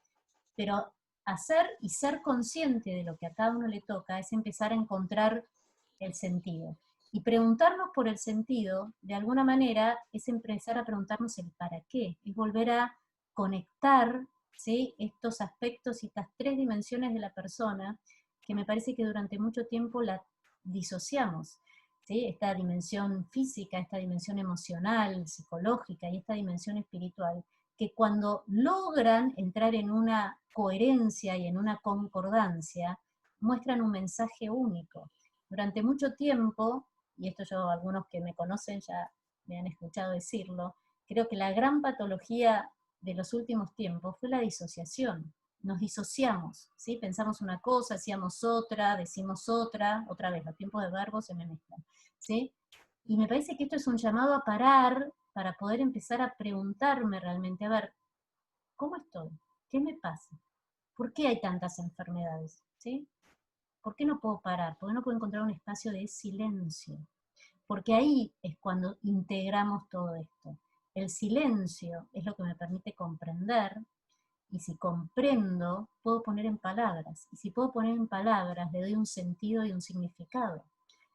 pero hacer y ser consciente de lo que a cada uno le toca es empezar a encontrar el sentido. Y preguntarnos por el sentido, de alguna manera, es empezar a preguntarnos el para qué, es volver a conectar, ¿sí?, estos aspectos y estas tres dimensiones de la persona, que me parece que durante mucho tiempo la disociamos, ¿sí? Esta dimensión física, esta dimensión emocional, psicológica y esta dimensión espiritual, que cuando logran entrar en una coherencia y en una concordancia, muestran un mensaje único. Durante mucho tiempo, y esto yo, algunos que me conocen ya me han escuchado decirlo, creo que la gran patología de los últimos tiempos fue la disociación. Nos disociamos, ¿sí? Pensamos una cosa, hacíamos otra, decimos otra vez, los tiempos de verbos se me mezclan, ¿sí? Y me parece que esto es un llamado a parar para poder empezar a preguntarme realmente, a ver, ¿cómo estoy? ¿Qué me pasa? ¿Por qué hay tantas enfermedades? ¿Sí? ¿Por qué no puedo parar? ¿Por qué no puedo encontrar un espacio de silencio? Porque ahí es cuando integramos todo esto. El silencio es lo que me permite comprender, y si comprendo, puedo poner en palabras. Y si puedo poner en palabras, le doy un sentido y un significado.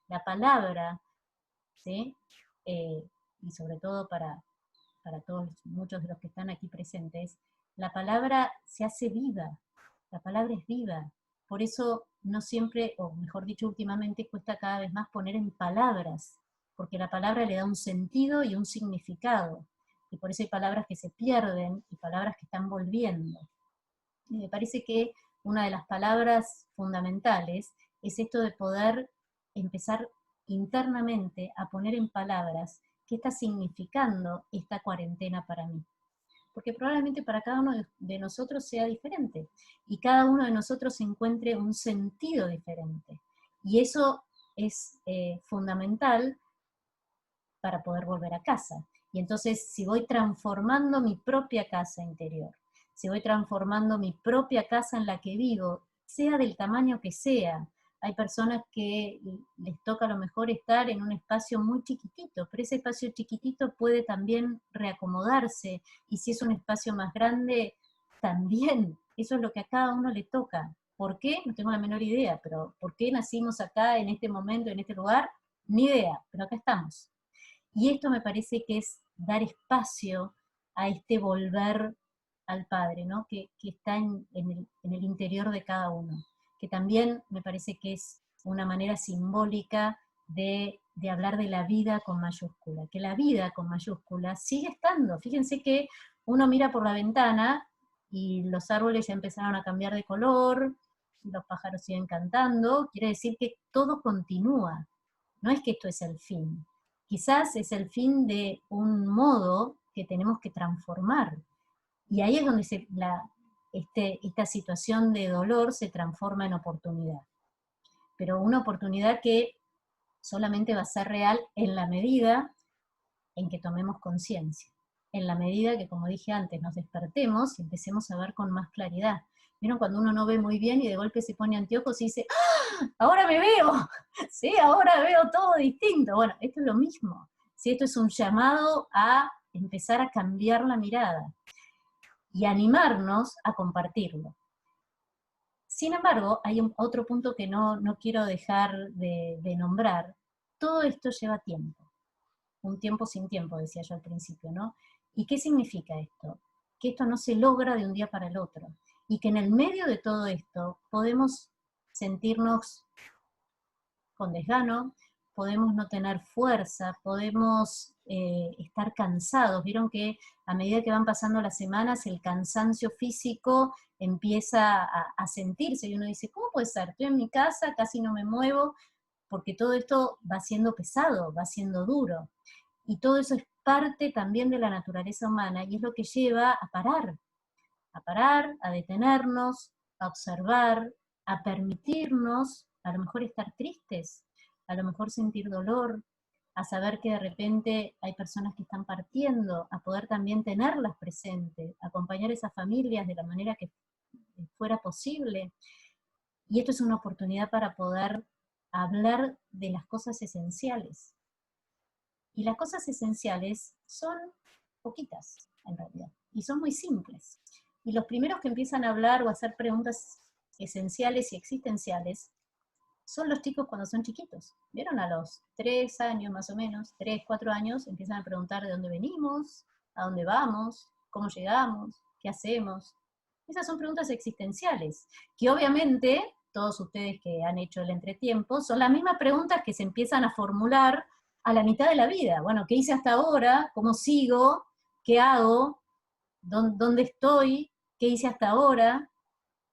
La palabra, ¿sí? Y sobre todo para todos, muchos de los que están aquí presentes, la palabra se hace viva, la palabra es viva. Por eso no siempre, o mejor dicho últimamente, cuesta cada vez más poner en palabras, porque la palabra le da un sentido y un significado. Y por eso hay palabras que se pierden y palabras que están volviendo. Y me parece que una de las palabras fundamentales es esto de poder empezar internamente a poner en palabras qué está significando esta cuarentena para mí. Porque probablemente para cada uno de nosotros sea diferente, y cada uno de nosotros encuentre un sentido diferente. Y eso es fundamental para poder volver a casa. Y entonces, si voy transformando mi propia casa interior, si voy transformando mi propia casa en la que vivo, sea del tamaño que sea. Hay personas que les toca a lo mejor estar en un espacio muy chiquitito, pero ese espacio chiquitito puede también reacomodarse, y si es un espacio más grande, también. Eso es lo que a cada uno le toca. ¿Por qué? No tengo la menor idea, pero ¿por qué nacimos acá, en este momento, en este lugar? Ni idea, pero acá estamos. Y esto me parece que es dar espacio a este volver al Padre, ¿no? Que está en el interior de cada uno, que también me parece que es una manera simbólica de hablar de la vida con mayúscula, que la vida con mayúscula sigue estando. Fíjense que uno mira por la ventana y los árboles ya empezaron a cambiar de color, los pájaros siguen cantando, quiere decir que todo continúa, no es que esto es el fin. Quizás es el fin de un modo que tenemos que transformar. Y ahí es donde esta situación de dolor se transforma en oportunidad. Pero una oportunidad que solamente va a ser real en la medida en que tomemos conciencia. En la medida que, como dije antes, nos despertemos y empecemos a ver con más claridad. ¿Vieron cuando uno no ve muy bien y de golpe se pone anteojos y dice, ¡ah! Ahora me veo, ¿sí? Ahora veo todo distinto. Bueno, esto es lo mismo. ¿Sí? Esto es un llamado a empezar a cambiar la mirada y animarnos a compartirlo. Sin embargo, hay otro punto que no quiero dejar de nombrar. Todo esto lleva tiempo. Un tiempo sin tiempo, decía yo al principio, ¿no? ¿Y qué significa esto? Que esto no se logra de un día para el otro, y que en el medio de todo esto podemos sentirnos con desgano, podemos no tener fuerza, podemos estar cansados. Vieron que a medida que van pasando las semanas, el cansancio físico empieza a sentirse, y uno dice, ¿cómo puede ser? Estoy en mi casa, casi no me muevo, porque todo esto va siendo pesado, va siendo duro. Y todo eso es parte también de la naturaleza humana, y es lo que lleva a parar, a detenernos, a observar, a permitirnos a lo mejor estar tristes, a lo mejor sentir dolor, a saber que de repente hay personas que están partiendo, a poder también tenerlas presentes, acompañar a esas familias de la manera que fuera posible. Y esto es una oportunidad para poder hablar de las cosas esenciales. Y las cosas esenciales son poquitas, en realidad, y son muy simples. Y los primeros que empiezan a hablar o a hacer preguntas esenciales y existenciales son los chicos cuando son chiquitos. ¿Vieron? A los 3 años más o menos, 3, 4 años, empiezan a preguntar de dónde venimos, a dónde vamos, cómo llegamos, qué hacemos. Esas son preguntas existenciales, que obviamente todos ustedes que han hecho el entretiempo, son las mismas preguntas que se empiezan a formular a la mitad de la vida. Bueno, ¿qué hice hasta ahora? ¿Cómo sigo? ¿Qué hago? ¿Dónde estoy? ¿Qué hice hasta ahora?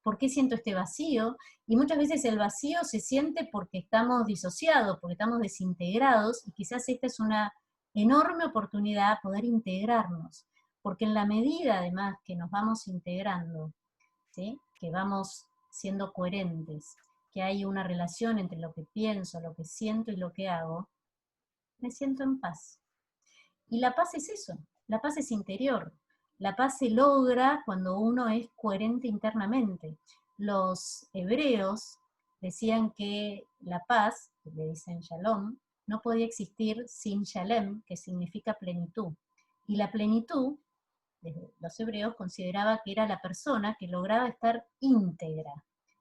¿Por qué siento este vacío? Y muchas veces el vacío se siente porque estamos disociados, porque estamos desintegrados, y quizás esta es una enorme oportunidad poder integrarnos, porque en la medida además que nos vamos integrando, ¿sí? Que vamos siendo coherentes, que hay una relación entre lo que pienso, lo que siento y lo que hago, me siento en paz. Y la paz es eso, la paz es interior. La paz se logra cuando uno es coherente internamente. Los hebreos decían que la paz, que le dicen shalom, no podía existir sin shalem, que significa plenitud. Y la plenitud, los hebreos consideraba que era la persona que lograba estar íntegra,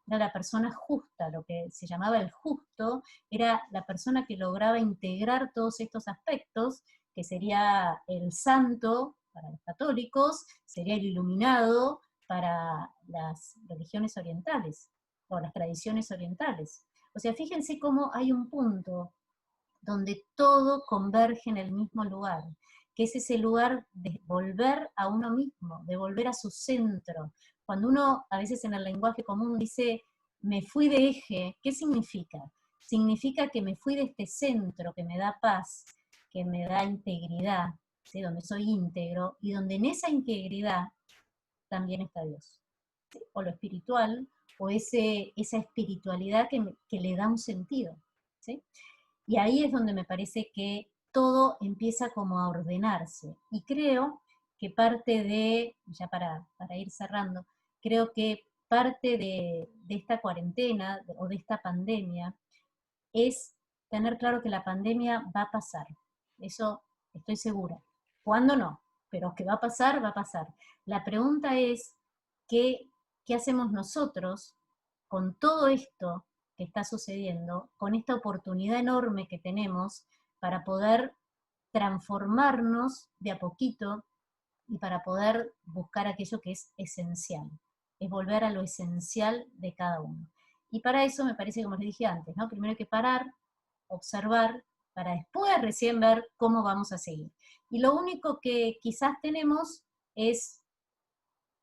era la persona justa, lo que se llamaba el justo, era la persona que lograba integrar todos estos aspectos, que sería el santo para los católicos, sería el iluminado para las religiones orientales, o las tradiciones orientales. O sea, fíjense cómo hay un punto donde todo converge en el mismo lugar, que es ese lugar de volver a uno mismo, de volver a su centro. Cuando uno, a veces en el lenguaje común, dice, me fui de eje, ¿qué significa? Significa que me fui de este centro que me da paz, que me da integridad, ¿sí? Donde soy íntegro, y donde en esa integridad también está Dios, ¿sí? O lo espiritual, o esa espiritualidad que le da un sentido, ¿sí? Y ahí es donde me parece que todo empieza como a ordenarse. Y creo que parte de, ya para ir cerrando, creo que parte de esta cuarentena o de esta pandemia es tener claro que la pandemia va a pasar. Eso estoy segura. ¿Cuándo no? Pero que va a pasar, va a pasar. La pregunta es, ¿qué hacemos nosotros con todo esto que está sucediendo, con esta oportunidad enorme que tenemos para poder transformarnos de a poquito y para poder buscar aquello que es esencial? Es volver a lo esencial de cada uno. Y para eso me parece, como les dije antes, ¿no? Primero hay que parar, observar, para después recién ver cómo vamos a seguir. Y lo único que quizás tenemos es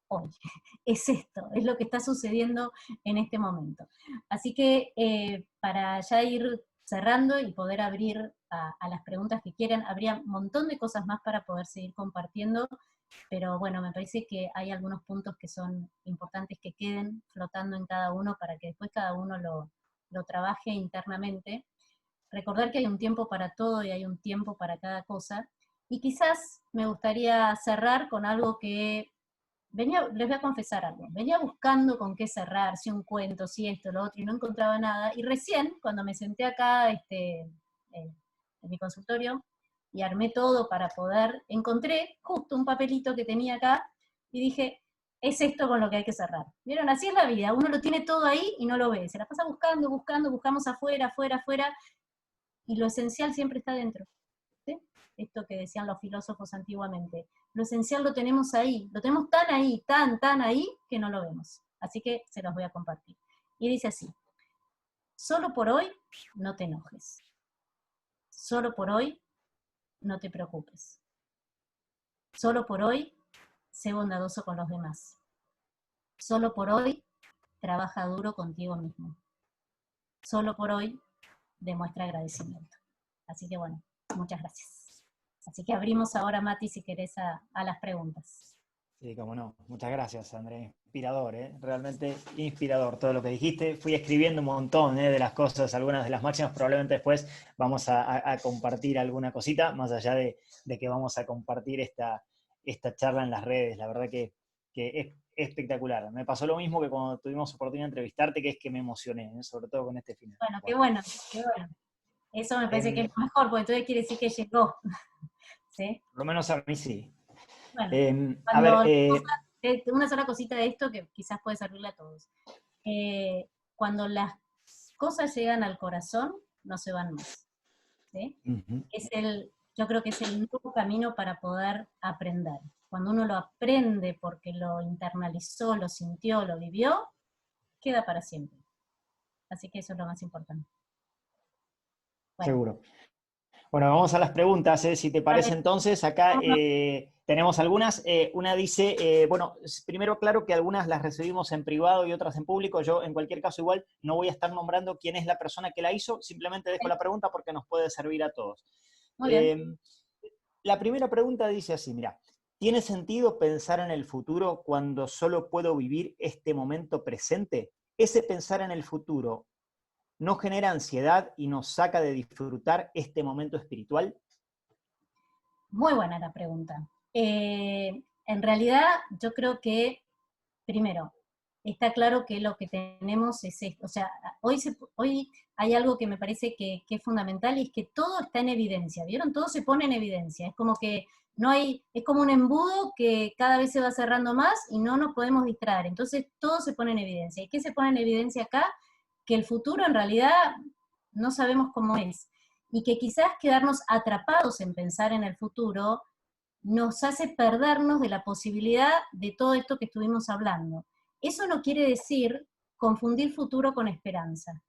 hoy, es esto, es lo que está sucediendo en este momento. Así que para ya ir cerrando y poder abrir a las preguntas que quieran, habría un montón de cosas más para poder seguir compartiendo, pero bueno, me parece que hay algunos puntos que son importantes que queden flotando en cada uno para que después cada uno lo trabaje internamente. Recordar que hay un tiempo para todo y hay un tiempo para cada cosa. Y quizás me gustaría cerrar con algo que les voy a confesar algo, venía buscando con qué cerrar, si un cuento, si esto, lo otro, y no encontraba nada, y recién, cuando me senté acá en mi consultorio, y armé todo para poder, encontré justo un papelito que tenía acá, y dije, es esto con lo que hay que cerrar. ¿Vieron? Así es la vida, uno lo tiene todo ahí y no lo ve, se la pasa buscando, buscando, buscamos afuera, afuera, afuera, y lo esencial siempre está dentro. ¿Sí? Esto que decían los filósofos antiguamente. Lo esencial lo tenemos ahí, lo tenemos tan ahí, tan ahí, que no lo vemos. Así que se los voy a compartir. Y dice así, solo por hoy no te enojes. Solo por hoy no te preocupes. Solo por hoy sé bondadoso con los demás. Solo por hoy trabaja duro contigo mismo. Solo por hoy demuestra agradecimiento. Así que bueno, muchas gracias. Así que abrimos ahora, Mati, si querés, a las preguntas. Sí, cómo no. Muchas gracias, André. Inspirador, realmente inspirador todo lo que dijiste. Fui escribiendo un montón de las cosas, algunas de las máximas. Probablemente después vamos a compartir alguna cosita, más allá de que vamos a compartir esta charla en las redes. La verdad que es espectacular. Me pasó lo mismo que cuando tuvimos oportunidad de entrevistarte, que es que me emocioné, sobre todo con este final. Bueno, qué bueno, qué bueno. Eso me parece que es lo mejor, porque entonces quiere decir que llegó. ¿Sí? Por lo menos a mí sí. Bueno, a ver, una sola cosita de esto que quizás puede servirle a todos. Cuando las cosas llegan al corazón, no se van más. ¿Sí? Yo creo que es el nuevo camino para poder aprender. Cuando uno lo aprende porque lo internalizó, lo sintió, lo vivió, queda para siempre. Así que eso es lo más importante. Bueno. Seguro. Bueno, vamos a las preguntas, si te parece entonces. Acá tenemos algunas. Una dice, bueno, primero claro que algunas las recibimos en privado y otras en público. Yo, en cualquier caso, igual no voy a estar nombrando quién es la persona que la hizo. Simplemente dejo la pregunta porque nos puede servir a todos. Muy bien. La primera pregunta dice así, mira, ¿tiene sentido pensar en el futuro cuando solo puedo vivir este momento presente? Ese pensar en el futuro ¿no genera ansiedad y nos saca de disfrutar este momento espiritual? Muy buena la pregunta. En realidad, yo creo que, primero, está claro que lo que tenemos es esto. O sea, hoy hay algo que me parece que es fundamental y es que todo está en evidencia, ¿vieron? Todo se pone en evidencia. Es como que es como un embudo que cada vez se va cerrando más y no nos podemos distraer. Entonces, todo se pone en evidencia. ¿Y qué se pone en evidencia acá? Que el futuro en realidad no sabemos cómo es. Y que quizás quedarnos atrapados en pensar en el futuro nos hace perdernos de la posibilidad de todo esto que estuvimos hablando. Eso no quiere decir confundir futuro con esperanza,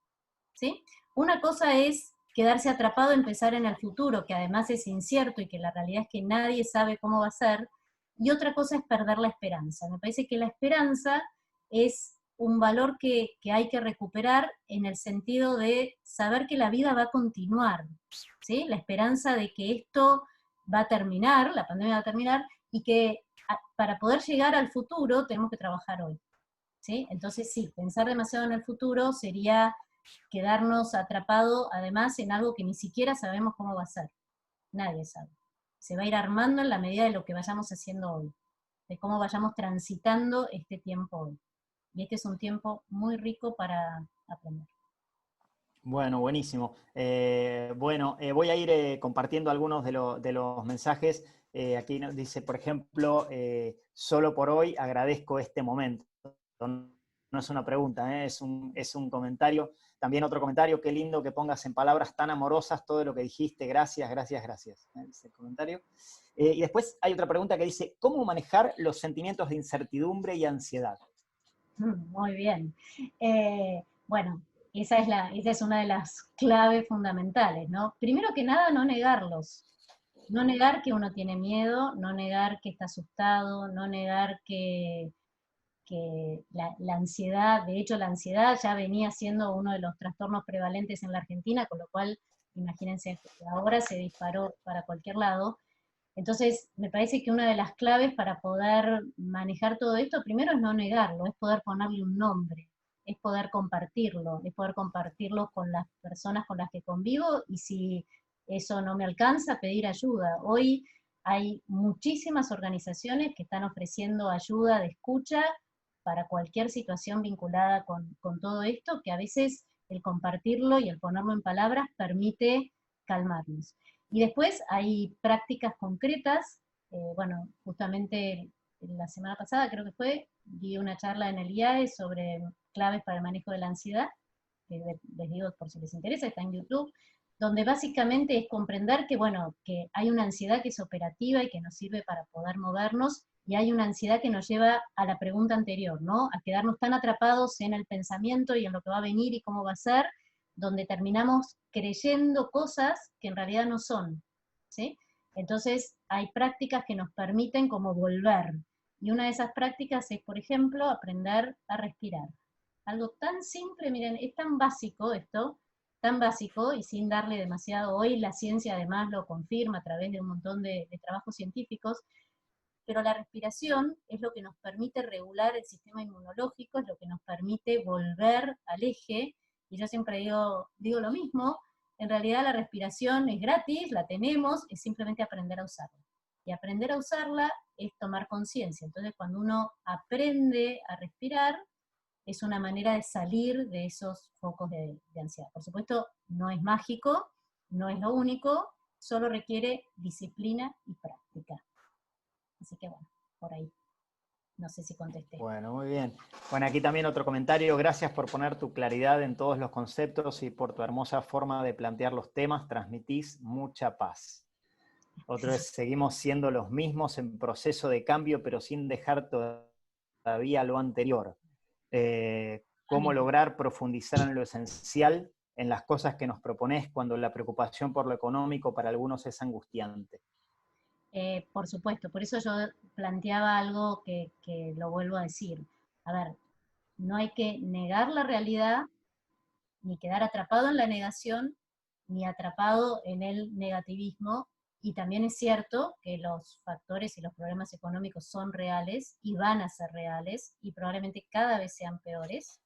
¿sí? Una cosa es quedarse atrapado en pensar en el futuro, que además es incierto y que la realidad es que nadie sabe cómo va a ser, y otra cosa es perder la esperanza. Me parece que la esperanza es un valor que hay que recuperar en el sentido de saber que la vida va a continuar, ¿sí? La esperanza de que esto va a terminar, la pandemia va a terminar, y que para poder llegar al futuro tenemos que trabajar hoy, ¿sí? Entonces sí, pensar demasiado en el futuro sería quedarnos atrapados además en algo que ni siquiera sabemos cómo va a ser, nadie sabe, se va a ir armando en la medida de lo que vayamos haciendo hoy, de cómo vayamos transitando este tiempo hoy. Y este es un tiempo muy rico para aprender. Bueno, buenísimo. Voy a ir compartiendo algunos de los mensajes. Aquí nos dice, por ejemplo, solo por hoy agradezco este momento. No es una pregunta, es un comentario. También otro comentario, qué lindo que pongas en palabras tan amorosas todo lo que dijiste. Gracias, gracias, gracias. Dice el comentario. Y después hay otra pregunta que dice, ¿cómo manejar los sentimientos de incertidumbre y ansiedad? Muy bien. Bueno, esa es una de las claves fundamentales, ¿no? Primero que nada, no negarlos. No negar que uno tiene miedo, no negar que está asustado, no negar que la ansiedad, de hecho la ansiedad ya venía siendo uno de los trastornos prevalentes en la Argentina, con lo cual, imagínense, ahora se disparó para cualquier lado. Entonces, me parece que una de las claves para poder manejar todo esto, primero es no negarlo, es poder ponerle un nombre, es poder compartirlo con las personas con las que convivo, y si eso no me alcanza, pedir ayuda. Hoy hay muchísimas organizaciones que están ofreciendo ayuda de escucha para cualquier situación vinculada con todo esto, que a veces el compartirlo y el ponerlo en palabras permite calmarnos. Y después hay prácticas concretas, bueno, justamente la semana pasada creo que fue, di una charla en el IAE sobre claves para el manejo de la ansiedad, que les digo por si les interesa, está en YouTube, donde básicamente es comprender que, bueno, que hay una ansiedad que es operativa y que nos sirve para poder movernos, y hay una ansiedad que nos lleva a la pregunta anterior, ¿no? A quedarnos tan atrapados en el pensamiento y en lo que va a venir y cómo va a ser, donde terminamos creyendo cosas que en realidad no son, ¿sí? Entonces hay prácticas que nos permiten como volver, y una de esas prácticas es, por ejemplo, aprender a respirar. Algo tan simple, miren, es tan básico esto, tan básico, y sin darle demasiado, hoy la ciencia además lo confirma a través de un montón de trabajos científicos, pero la respiración es lo que nos permite regular el sistema inmunológico, es lo que nos permite volver al eje, y yo siempre digo lo mismo, en realidad la respiración es gratis, la tenemos, es simplemente aprender a usarla. Y aprender a usarla es tomar conciencia. Entonces cuando uno aprende a respirar, es una manera de salir de esos focos de ansiedad. Por supuesto, no es mágico, no es lo único, solo requiere disciplina y práctica. Así que bueno, por ahí. No sé si contesté. Bueno, muy bien. Bueno, aquí también otro comentario. Gracias por poner tu claridad en todos los conceptos y por tu hermosa forma de plantear los temas. Transmitís mucha paz. Otro es, seguimos siendo los mismos en proceso de cambio, pero sin dejar todavía lo anterior. ¿Cómo lograr profundizar en lo esencial, en las cosas que nos proponés, cuando la preocupación por lo económico para algunos es angustiante? Por supuesto, por eso yo planteaba algo que lo vuelvo a decir. A ver, no hay que negar la realidad, ni quedar atrapado en la negación, ni atrapado en el negativismo, y también es cierto que los factores y los problemas económicos son reales, y van a ser reales, y probablemente cada vez sean peores,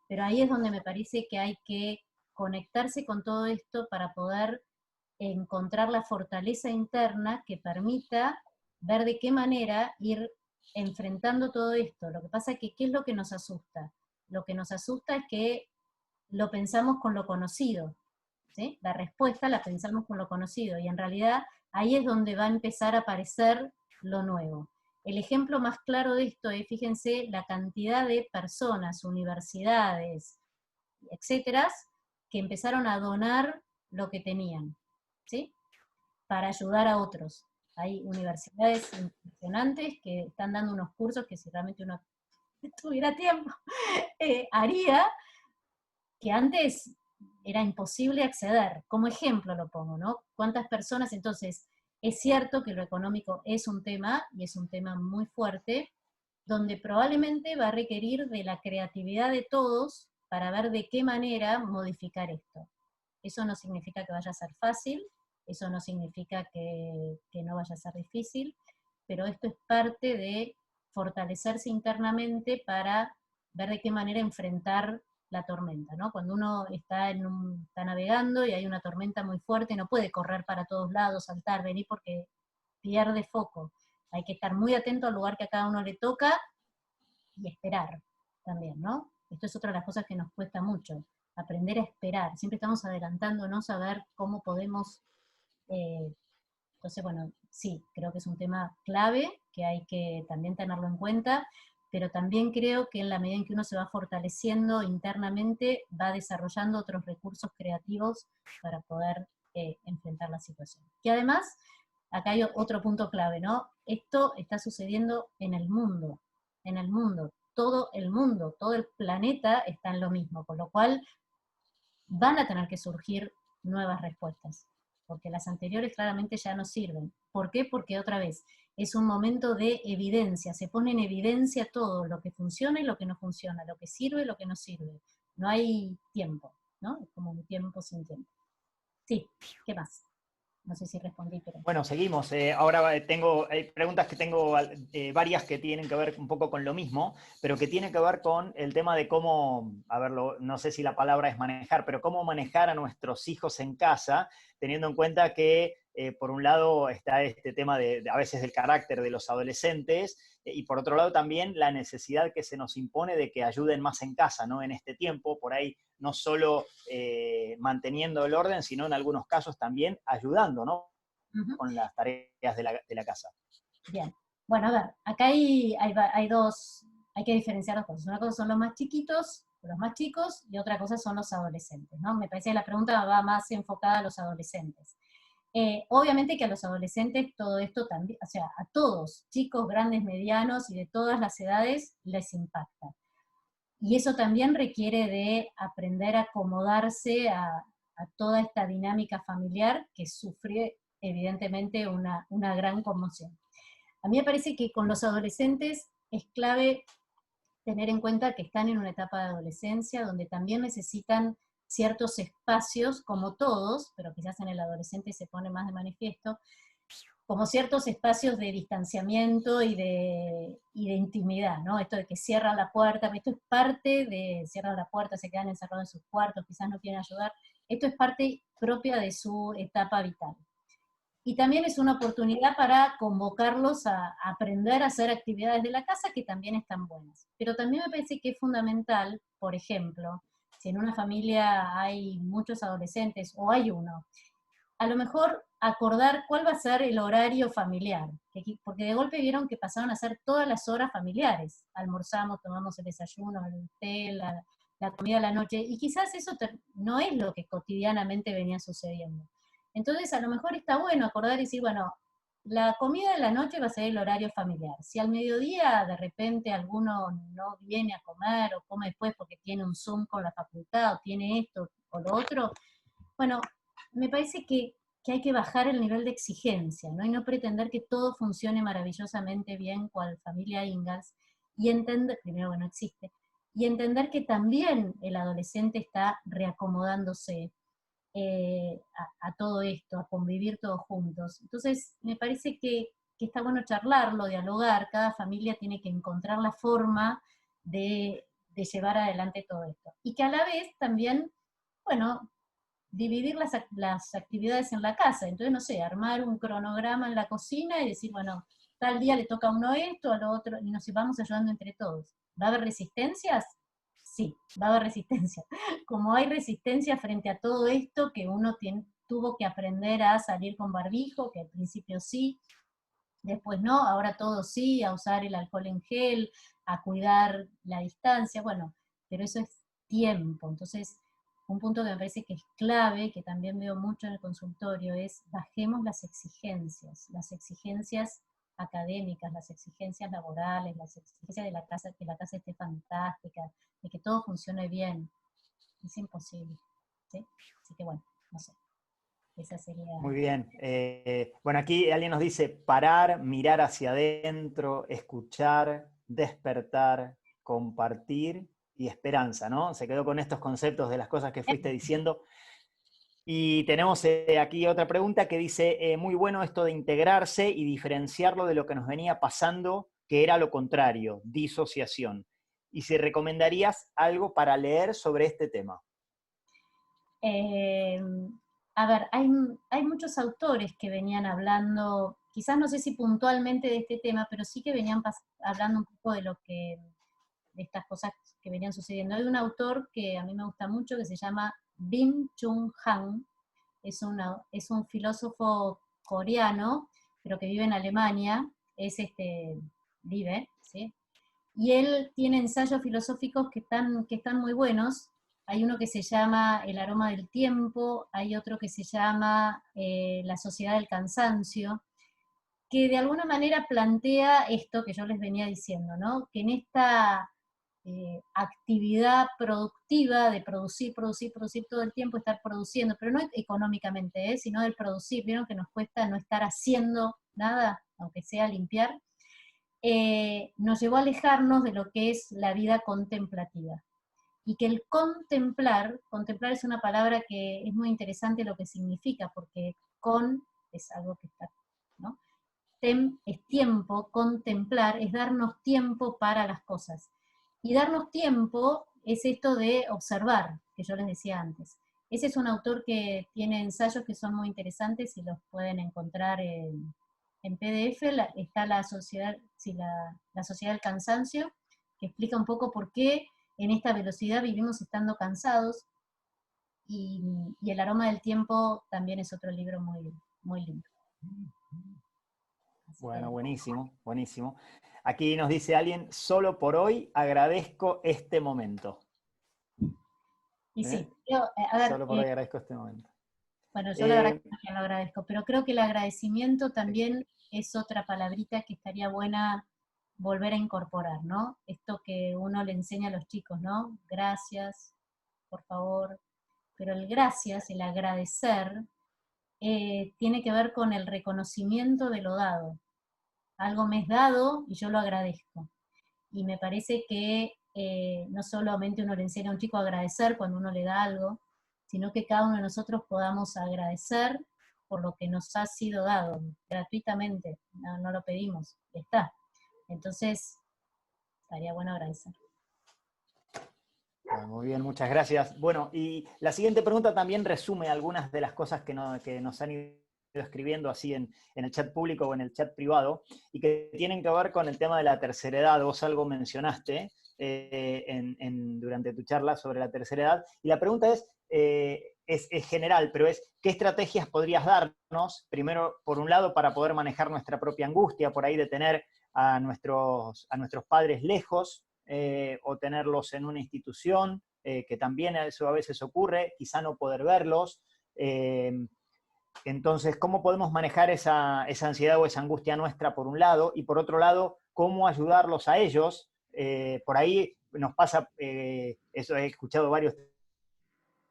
pero ahí es donde me parece que hay que conectarse con todo esto para poder encontrar la fortaleza interna que permita ver de qué manera ir enfrentando todo esto. Lo que pasa es que, ¿qué es lo que nos asusta? Lo que nos asusta es que lo pensamos con lo conocido, ¿sí? La respuesta la pensamos con lo conocido, y en realidad ahí es donde va a empezar a aparecer lo nuevo. El ejemplo más claro de esto es, fíjense, la cantidad de personas, universidades, etcétera, que empezaron a donar lo que tenían, ¿sí? Para ayudar a otros. Hay universidades impresionantes que están dando unos cursos que, si realmente uno tuviera tiempo, haría, que antes era imposible acceder. Como ejemplo lo pongo, ¿no? ¿Cuántas personas? Entonces, es cierto que lo económico es un tema, y es un tema muy fuerte, donde probablemente va a requerir de la creatividad de todos para ver de qué manera modificar esto. Eso no significa que vaya a ser fácil, eso no significa que no vaya a ser difícil, pero esto es parte de fortalecerse internamente para ver de qué manera enfrentar la tormenta, ¿no? Cuando uno está navegando y hay una tormenta muy fuerte, no puede correr para todos lados, saltar, venir, porque pierde foco. Hay que estar muy atento al lugar que a cada uno le toca y esperar también, ¿no? Esto es otra de las cosas que nos cuesta mucho, aprender a esperar. Siempre estamos adelantándonos a ver cómo podemos... entonces, bueno, sí, creo que es un tema clave, que hay que también tenerlo en cuenta, pero también creo que en la medida en que uno se va fortaleciendo internamente, va desarrollando otros recursos creativos para poder enfrentar la situación. Y además, acá hay otro punto clave, ¿no? Esto está sucediendo en el mundo, todo el planeta está en lo mismo, con lo cual van a tener que surgir nuevas respuestas, porque las anteriores claramente ya no sirven. ¿Por qué? Porque otra vez, es un momento de evidencia, se pone en evidencia todo, lo que funciona y lo que no funciona, lo que sirve y lo que no sirve. No hay tiempo, ¿no? Es como un tiempo sin tiempo. Sí, ¿qué más? No sé si respondí, pero... Bueno, seguimos. Ahora hay preguntas que tengo varias que tienen que ver un poco con lo mismo, pero que tienen que ver con el tema de cómo, a ver, no sé si la palabra es manejar, pero cómo manejar a nuestros hijos en casa, teniendo en cuenta que, por un lado, está este tema de a veces del carácter de los adolescentes, y por otro lado también la necesidad que se nos impone de que ayuden más en casa, ¿no? En este tiempo, por ahí no solo manteniendo el orden, sino en algunos casos también ayudando, ¿no? Con las tareas de la casa. Bien. Bueno, a ver, acá hay dos, hay que diferenciar dos cosas. Una cosa son los más chiquitos, los más chicos, y otra cosa son los adolescentes, ¿no? Me parece que la pregunta va más enfocada a los adolescentes. Obviamente que a los adolescentes todo esto también, o sea, a todos, chicos, grandes, medianos y de todas las edades, les impacta. Y eso también requiere de aprender a acomodarse a toda esta dinámica familiar que sufre evidentemente una gran conmoción. A mí me parece que con los adolescentes es clave tener en cuenta que están en una etapa de adolescencia donde también necesitan ciertos espacios, como todos, pero quizás en el adolescente se pone más de manifiesto, como ciertos espacios de distanciamiento y de intimidad, ¿no? Esto de que cierran la puerta, esto es parte de cierran la puerta, se quedan encerrados en sus cuartos, quizás no quieren ayudar, esto es parte propia de su etapa vital. Y también es una oportunidad para convocarlos a aprender a hacer actividades de la casa que también están buenas. Pero también me parece que es fundamental, por ejemplo, si en una familia hay muchos adolescentes o hay uno, a lo mejor acordar cuál va a ser el horario familiar, porque de golpe vieron que pasaron a ser todas las horas familiares, almorzamos, tomamos el desayuno, el té, la comida a la noche, y quizás eso no es lo que cotidianamente venía sucediendo. Entonces a lo mejor está bueno acordar y decir, bueno, la comida de la noche va a ser el horario familiar. Si al mediodía de repente alguno no viene a comer o come después porque tiene un Zoom con la facultad o tiene esto o lo otro, bueno, me parece que hay que bajar el nivel de exigencia, ¿no? Y no pretender que todo funcione maravillosamente bien cual familia Ingalls, y entender, primero que no existe, y entender que también el adolescente está reacomodándose a todo esto, a convivir todos juntos. Entonces, me parece que está bueno charlarlo, dialogar, cada familia tiene que encontrar la forma de llevar adelante todo esto. Y que a la vez también, bueno, dividir las actividades en la casa. Entonces, no sé, armar un cronograma en la cocina y decir, bueno, tal día le toca a uno esto, a lo otro, y nos vamos ayudando entre todos. ¿Va a haber resistencias? Sí, va a haber resistencia. Como hay resistencia frente a todo esto, que uno tuvo que aprender a salir con barbijo, que al principio sí, después no, ahora todo sí, a usar el alcohol en gel, a cuidar la distancia, bueno, pero eso es tiempo. Entonces, un punto que me parece que es clave, que también veo mucho en el consultorio, es bajemos las exigencias académicas, las exigencias laborales, las exigencias de la casa, que la casa esté fantástica, de que todo funcione bien. Es imposible, ¿sí? Así que bueno, no sé. Esa sería... Muy bien. Bueno, aquí alguien nos dice parar, mirar hacia adentro, escuchar, despertar, compartir y esperanza, ¿no? Se quedó con estos conceptos de las cosas que fuiste diciendo. Y tenemos aquí otra pregunta que dice, muy bueno esto de integrarse y diferenciarlo de lo que nos venía pasando, que era lo contrario, disociación. Y si recomendarías algo para leer sobre este tema. a ver, hay muchos autores que venían hablando, quizás no sé si puntualmente de este tema, pero sí que venían hablando un poco de estas cosas que venían sucediendo. Hay un autor que a mí me gusta mucho que se llama Bim Chung Han, es un filósofo coreano, pero que vive en Alemania, vive, ¿sí? Y él tiene ensayos filosóficos que están muy buenos. Hay uno que se llama El aroma del tiempo, hay otro que se llama La sociedad del cansancio, que de alguna manera plantea esto que yo les venía diciendo, ¿no? Que en esta actividad productiva de producir, producir, producir todo el tiempo, estar produciendo, pero no económicamente, sino del producir, vieron que nos cuesta no estar haciendo nada, aunque sea limpiar, nos llevó a alejarnos de lo que es la vida contemplativa. Y que el contemplar es una palabra que es muy interesante lo que significa, porque con es algo que está, ¿no? Tem es tiempo, contemplar es darnos tiempo para las cosas. Y darnos tiempo es esto de observar, que yo les decía antes. Ese es un autor que tiene ensayos que son muy interesantes y los pueden encontrar en PDF. Está la sociedad, sí, la sociedad del cansancio, que explica un poco por qué en esta velocidad vivimos estando cansados. Y El aroma del tiempo también es otro libro muy, muy lindo. Bueno, buenísimo, buenísimo. Aquí nos dice alguien, solo por hoy agradezco este momento. Y sí, yo, a ver, solo por hoy agradezco este momento. bueno, yo la verdad que también lo agradezco, pero creo que el agradecimiento también es otra palabrita que estaría buena volver a incorporar, ¿no? Esto que uno le enseña a los chicos, ¿no? Gracias, por favor. Pero el gracias, el agradecer, tiene que ver con el reconocimiento de lo dado. Algo me es dado y yo lo agradezco. Y me parece que no solamente uno le enseña a un chico a agradecer cuando uno le da algo, sino que cada uno de nosotros podamos agradecer por lo que nos ha sido dado gratuitamente, no lo pedimos, está. Entonces, estaría bueno agradecer. Bueno, muy bien, muchas gracias. Bueno, y la siguiente pregunta también resume algunas de las cosas que nos han ido escribiendo así en el chat público o en el chat privado, y que tienen que ver con el tema de la tercera edad. Vos algo mencionaste durante tu charla sobre la tercera edad, y la pregunta es general, pero ¿qué estrategias podrías darnos, primero, por un lado, para poder manejar nuestra propia angustia, por ahí de tener a nuestros padres lejos, o tenerlos en una institución, que también eso a veces ocurre, quizá no poder verlos? Entonces, ¿cómo podemos manejar esa ansiedad o esa angustia nuestra por un lado? Y por otro lado, ¿cómo ayudarlos a ellos? Por ahí nos pasa, eso he escuchado varios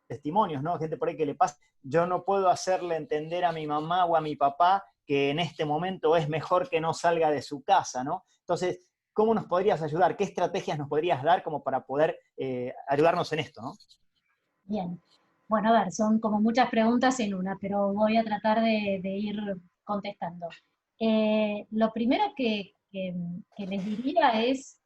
testimonios, ¿no? Gente por ahí que le pasa, yo no puedo hacerle entender a mi mamá o a mi papá que en este momento es mejor que no salga de su casa, ¿no? Entonces, ¿cómo nos podrías ayudar? ¿Qué estrategias nos podrías dar como para poder ayudarnos en esto, ¿no? Bien. Bueno, a ver, son como muchas preguntas en una, pero voy a tratar de ir contestando. Lo primero que les diría es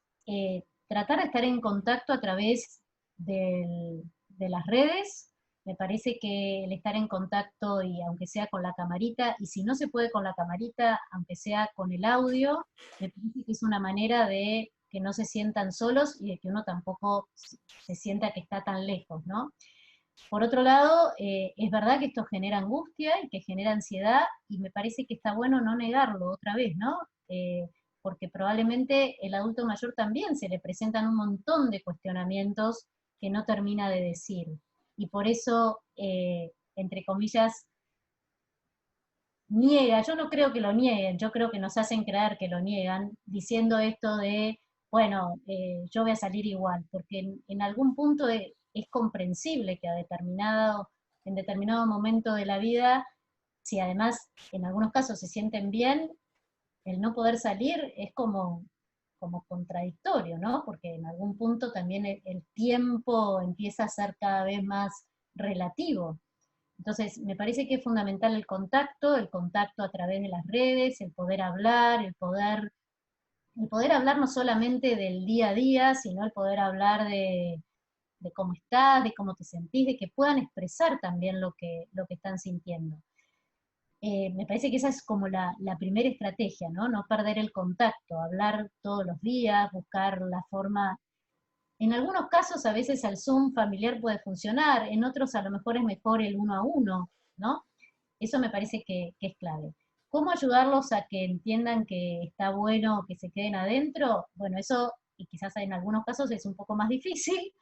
tratar de estar en contacto a través de las redes. Me parece que el estar en contacto, y aunque sea con la camarita, y si no se puede con la camarita, aunque sea con el audio, me parece que es una manera de que no se sientan solos y de que uno tampoco se sienta que está tan lejos, ¿no? Por otro lado, es verdad que esto genera angustia y que genera ansiedad, y me parece que está bueno no negarlo otra vez, ¿no? Porque probablemente el adulto mayor también se le presentan un montón de cuestionamientos que no termina de decir. Y por eso, entre comillas, niega. Yo no creo que lo nieguen, yo creo que nos hacen creer que lo niegan, diciendo esto de, bueno, yo voy a salir igual, porque en algún punto es comprensible que en determinado momento de la vida, si además en algunos casos se sienten bien, el no poder salir es como contradictorio, ¿no? Porque en algún punto también el tiempo empieza a ser cada vez más relativo. Entonces, me parece que es fundamental el contacto a través de las redes, el poder hablar, el poder hablar no solamente del día a día, sino el poder hablar de cómo estás, de cómo te sentís, de que puedan expresar también lo que están sintiendo. Me parece que esa es como la primera estrategia, ¿no? No perder el contacto, hablar todos los días, buscar la forma. En algunos casos a veces el Zoom familiar puede funcionar, en otros a lo mejor es mejor el 1 a 1, ¿no? Eso me parece que es clave. ¿Cómo ayudarlos a que entiendan que está bueno que se queden adentro? Bueno, eso, y quizás en algunos casos es un poco más difícil,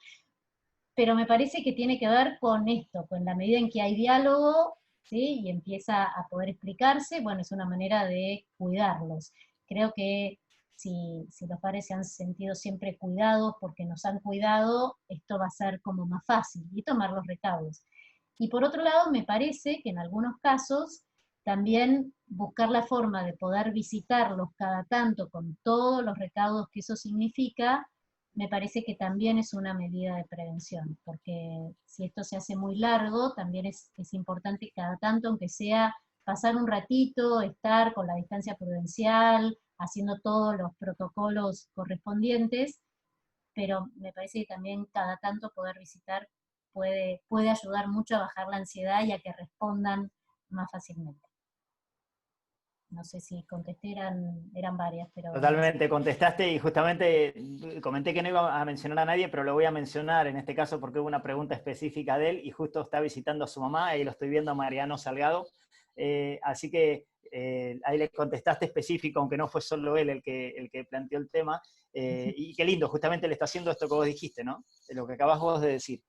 pero me parece que tiene que ver con esto, con la medida en que hay diálogo, ¿sí? Y empieza a poder explicarse, bueno, es una manera de cuidarlos. Creo que si los padres se han sentido siempre cuidados porque nos han cuidado, esto va a ser como más fácil, y tomar los recaudos. Y por otro lado, me parece que en algunos casos también buscar la forma de poder visitarlos cada tanto con todos los recaudos que eso significa, me parece que también es una medida de prevención, porque si esto se hace muy largo, también es importante cada tanto, aunque sea pasar un ratito, estar con la distancia prudencial, haciendo todos los protocolos correspondientes, pero me parece que también cada tanto poder visitar puede ayudar mucho a bajar la ansiedad y a que respondan más fácilmente. No sé si contesté, eran varias, pero... Totalmente, contestaste y justamente comenté que no iba a mencionar a nadie, pero lo voy a mencionar en este caso porque hubo una pregunta específica de él y justo está visitando a su mamá, ahí lo estoy viendo a Mariano Salgado, así que ahí le contestaste específico, aunque no fue solo él el que planteó el tema, y qué lindo, justamente le está haciendo esto que vos dijiste, ¿no? Lo que acabas vos de decir.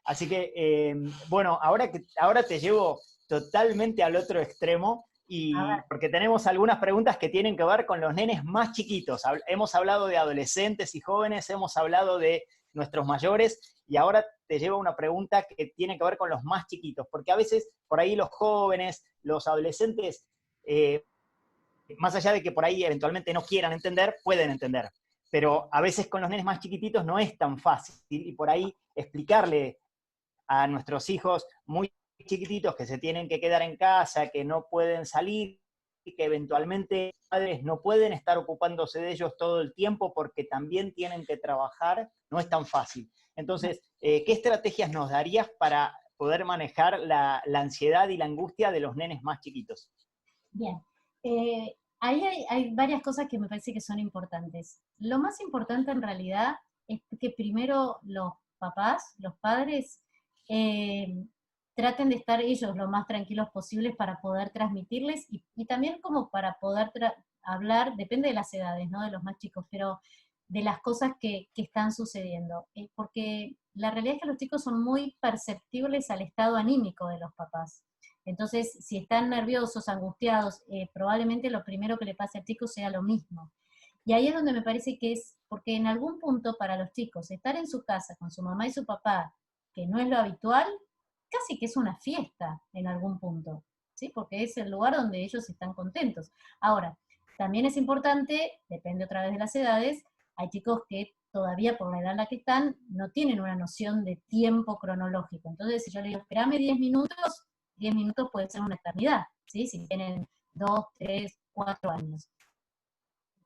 Así que, bueno, ahora te llevo totalmente al otro extremo, y porque tenemos algunas preguntas que tienen que ver con los nenes más chiquitos. Hemos hablado de adolescentes y jóvenes, hemos hablado de nuestros mayores, y ahora te llevo una pregunta que tiene que ver con los más chiquitos, porque a veces por ahí los jóvenes, los adolescentes, más allá de que por ahí eventualmente no quieran entender, pueden entender. Pero a veces con los nenes más chiquititos no es tan fácil, y por ahí explicarle a nuestros hijos muy chiquititos que se tienen que quedar en casa, que no pueden salir, y que eventualmente los padres no pueden estar ocupándose de ellos todo el tiempo porque también tienen que trabajar, no es tan fácil. Entonces, ¿qué estrategias nos darías para poder manejar la ansiedad y la angustia de los nenes más chiquitos? Bien. Ahí hay varias cosas que me parece que son importantes. Lo más importante en realidad es que primero los papás, los padres, traten de estar ellos lo más tranquilos posibles para poder transmitirles y también como para poder hablar, depende de las edades, ¿no? De los más chicos, pero de las cosas que están sucediendo. Porque la realidad es que los chicos son muy perceptibles al estado anímico de los papás. Entonces, si están nerviosos, angustiados, probablemente lo primero que le pase al chico sea lo mismo. Y ahí es donde me parece que es, porque en algún punto para los chicos, estar en su casa con su mamá y su papá, que no es lo habitual, casi que es una fiesta en algún punto, ¿sí? Porque es el lugar donde ellos están contentos. Ahora, también es importante, depende otra vez de las edades, hay chicos que todavía por la edad en la que están no tienen una noción de tiempo cronológico. Entonces, si yo le digo, esperame 10 minutos puede ser una eternidad, ¿sí? Si tienen 2, 3, 4 años.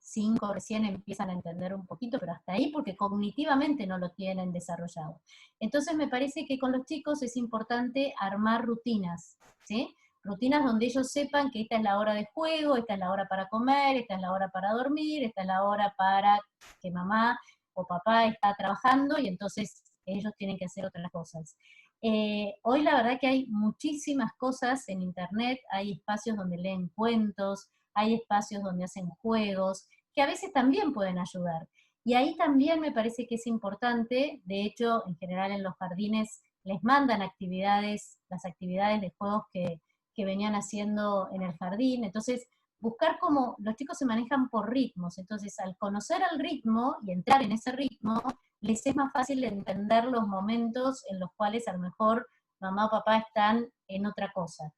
5 recién empiezan a entender un poquito, pero hasta ahí porque cognitivamente no lo tienen desarrollado. Entonces me parece que con los chicos es importante armar rutinas, ¿sí? Rutinas donde ellos sepan que esta es la hora de juego, esta es la hora para comer, esta es la hora para dormir, esta es la hora para que mamá o papá está trabajando y entonces ellos tienen que hacer otras cosas. Hoy la verdad que hay muchísimas cosas en internet, hay espacios donde leen cuentos, hay espacios donde hacen juegos, que a veces también pueden ayudar. Y ahí también me parece que es importante, de hecho, en general en los jardines les mandan actividades, las actividades de juegos que venían haciendo en el jardín, entonces buscar cómo los chicos se manejan por ritmos, entonces al conocer el ritmo y entrar en ese ritmo, les es más fácil entender los momentos en los cuales a lo mejor mamá o papá están en otra cosa.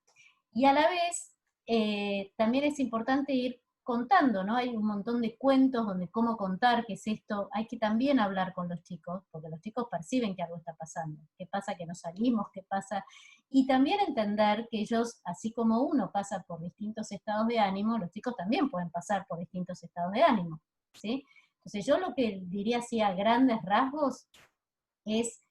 Y a la vez, también es importante ir contando, ¿no? Hay un montón de cuentos donde cómo contar, qué es esto, hay que también hablar con los chicos, porque los chicos perciben que algo está pasando, qué pasa que no salimos, qué pasa, y también entender que ellos, así como uno pasa por distintos estados de ánimo, los chicos también pueden pasar por distintos estados de ánimo, ¿sí? Entonces yo lo que diría así a grandes rasgos es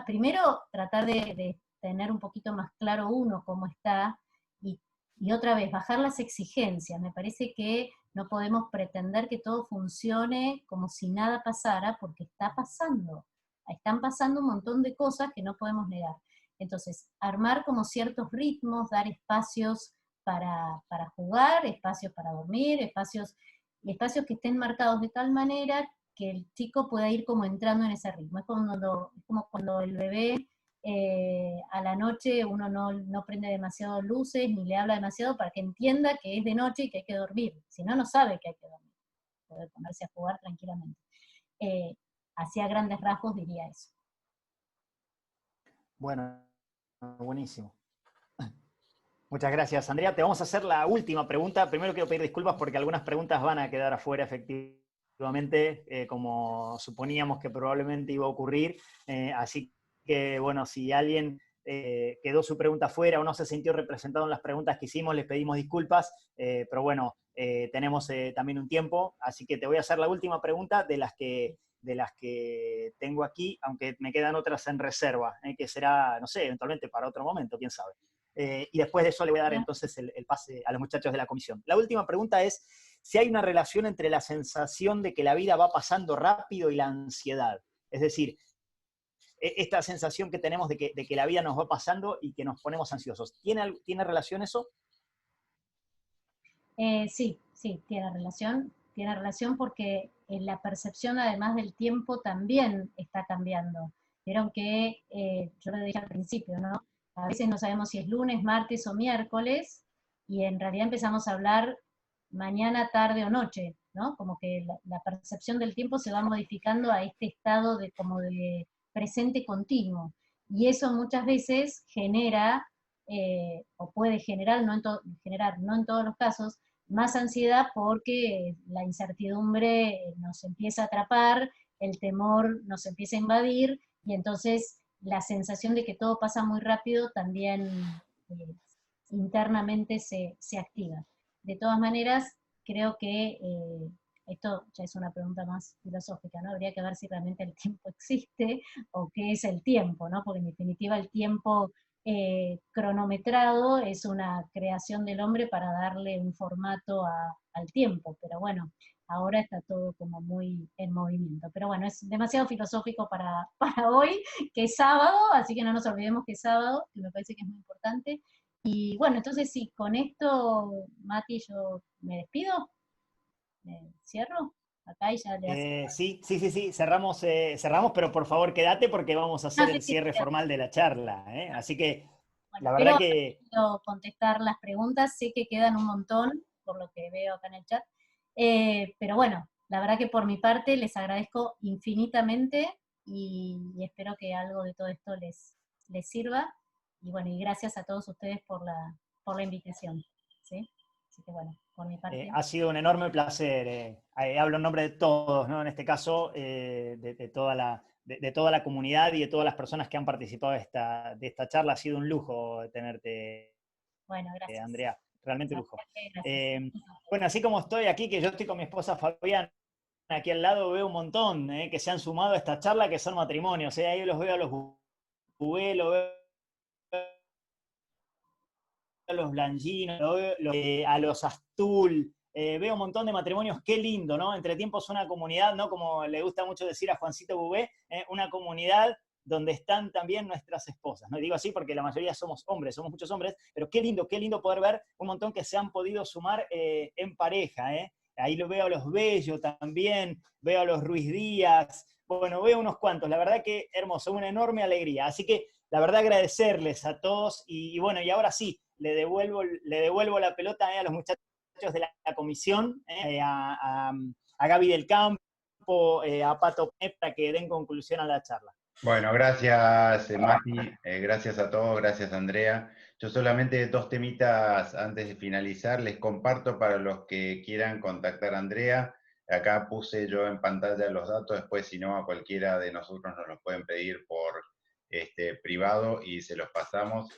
primero tratar de tener un poquito más claro uno cómo está, y otra vez, bajar las exigencias. Me parece que no podemos pretender que todo funcione como si nada pasara, porque está pasando. Están pasando un montón de cosas que no podemos negar. Entonces, armar como ciertos ritmos, dar espacios para jugar, espacios para dormir, espacios que estén marcados de tal manera que el chico pueda ir como entrando en ese ritmo. Es como cuando el bebé a la noche uno no prende demasiado luces ni le habla demasiado para que entienda que es de noche y que hay que dormir. Si no, no sabe que hay que dormir. Poder ponerse a jugar tranquilamente. Así a grandes rasgos diría eso. Bueno, buenísimo. Muchas gracias, Andrea. Te vamos a hacer la última pregunta. Primero quiero pedir disculpas porque algunas preguntas van a quedar afuera, efectivamente, como suponíamos que probablemente iba a ocurrir. Así que, bueno, si alguien quedó su pregunta afuera o no se sintió representado en las preguntas que hicimos, les pedimos disculpas. Pero bueno, tenemos también un tiempo, así que te voy a hacer la última pregunta de las que tengo aquí, aunque me quedan otras en reserva, que será, no sé, eventualmente para otro momento, quién sabe. Y después de eso le voy a dar entonces el pase a los muchachos de la comisión. La última pregunta es si hay una relación entre la sensación de que la vida va pasando rápido y la ansiedad. Es decir, esta sensación que tenemos de que la vida nos va pasando y que nos ponemos ansiosos. ¿Tiene relación eso? Sí, tiene relación. Tiene relación porque la percepción, además del tiempo, también está cambiando. Vieron que, yo lo dije al principio, ¿no? A veces no sabemos si es lunes, martes o miércoles, y en realidad empezamos a hablar mañana, tarde o noche, ¿no? Como que la percepción del tiempo se va modificando a este estado como de presente continuo. Y eso muchas veces genera, o puede generar, generar, no en todos los casos, más ansiedad porque la incertidumbre nos empieza a atrapar, el temor nos empieza a invadir, y entonces la sensación de que todo pasa muy rápido también internamente se activa. De todas maneras, creo que esto ya es una pregunta más filosófica, ¿no? Habría que ver si realmente el tiempo existe o qué es el tiempo, ¿no? Porque en definitiva el tiempo cronometrado es una creación del hombre para darle un formato al tiempo, pero bueno, ahora está todo como muy en movimiento. Pero bueno, es demasiado filosófico para hoy, que es sábado, así que no nos olvidemos que es sábado, que me parece que es muy importante. Y bueno, entonces sí, con esto, Mati, yo me despido, me cierro, acá y ya le hace... Sí, cerramos, pero por favor quédate porque vamos a No, hacer sí, el sí, cierre formal de la charla. Así que bueno, la espero verdad que contestar las preguntas, sé que quedan un montón, por lo que veo acá en el chat, pero bueno, la verdad que por mi parte les agradezco infinitamente y espero que algo de todo esto les sirva, y bueno, y gracias a todos ustedes por la invitación, ¿sí? Así que bueno, por mi parte. ha sido un enorme placer. Hablo en nombre de todos, ¿no? En este caso, de toda la comunidad y de todas las personas que han participado de esta charla. Ha sido un lujo tenerte, Bueno, gracias. Andrea, realmente un lujo. Gracias. Bueno, así como estoy aquí, que yo estoy con mi esposa Fabián, aquí al lado veo un montón que se han sumado a esta charla, que son matrimonios. Ahí los veo a los Bubé, los veo a los Blanginos, a los Astul, veo un montón de matrimonios, qué lindo, ¿no? Entre tiempos una comunidad, ¿no? Como le gusta mucho decir a Juancito Bubé, una comunidad donde están también nuestras esposas. No digo así porque la mayoría somos hombres, somos muchos hombres, pero qué lindo poder ver un montón que se han podido sumar en pareja. Ahí lo veo a los Bello también, veo a los Ruiz Díaz, bueno, veo unos cuantos, la verdad que hermoso, una enorme alegría. Así que la verdad agradecerles a todos y bueno, y ahora sí, le devuelvo la pelota a los muchachos de la comisión, a Gaby del Campo, a Pato para que den conclusión a la charla. Bueno, gracias Mati, gracias a todos, gracias Andrea. Yo solamente 2 temitas antes de finalizar, les comparto para los que quieran contactar a Andrea. Acá puse yo en pantalla los datos, después si no a cualquiera de nosotros nos los pueden pedir por privado y se los pasamos.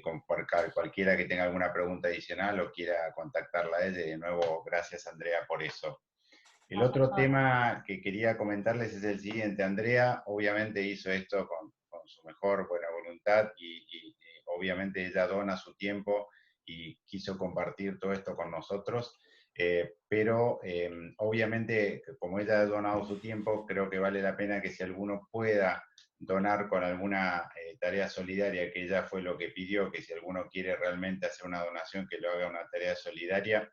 Por cualquiera que tenga alguna pregunta adicional o quiera contactarla a ella. De nuevo, gracias Andrea por eso. El No, por otro favor. tema que quería comentarles es el siguiente. Andrea obviamente hizo esto con su mejor buena voluntad y obviamente ella dona su tiempo y quiso compartir todo esto con nosotros, pero obviamente como ella ha donado su tiempo, creo que vale la pena que si alguno pueda donar con alguna tarea solidaria, que ella fue lo que pidió, que si alguno quiere realmente hacer una donación, que lo haga una tarea solidaria.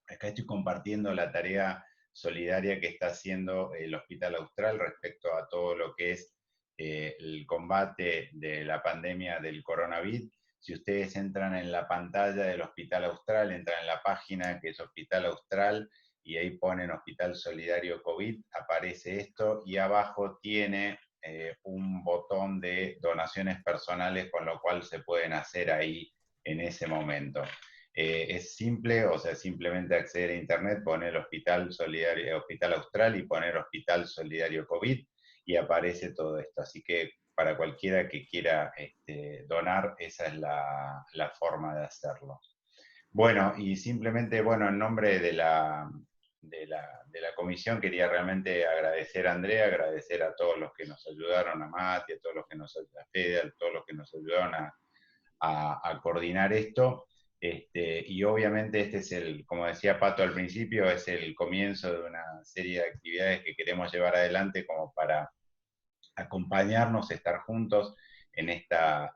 Acá estoy compartiendo la tarea solidaria que está haciendo el Hospital Austral respecto a todo lo que es el combate de la pandemia del coronavirus. Si ustedes entran en la pantalla del Hospital Austral, entran en la página que es Hospital Austral y ahí ponen Hospital Solidario COVID, aparece esto y abajo tiene un botón de donaciones personales, con lo cual se pueden hacer ahí en ese momento. Es simple, o sea, simplemente acceder a internet, poner Hospital Solidario, Hospital Austral y poner Hospital Solidario COVID y aparece todo esto. Así que para cualquiera que quiera donar, esa es la forma de hacerlo. Bueno, y simplemente, bueno, en nombre de la comisión quería realmente agradecer a Andrea, agradecer a todos los que nos ayudaron, a Mati, a todos los que nos ayudaron, a Fede, a todos los que nos ayudaron a coordinar esto. Y obviamente este es como decía Pato al principio, es el comienzo de una serie de actividades que queremos llevar adelante como para acompañarnos, estar juntos en esta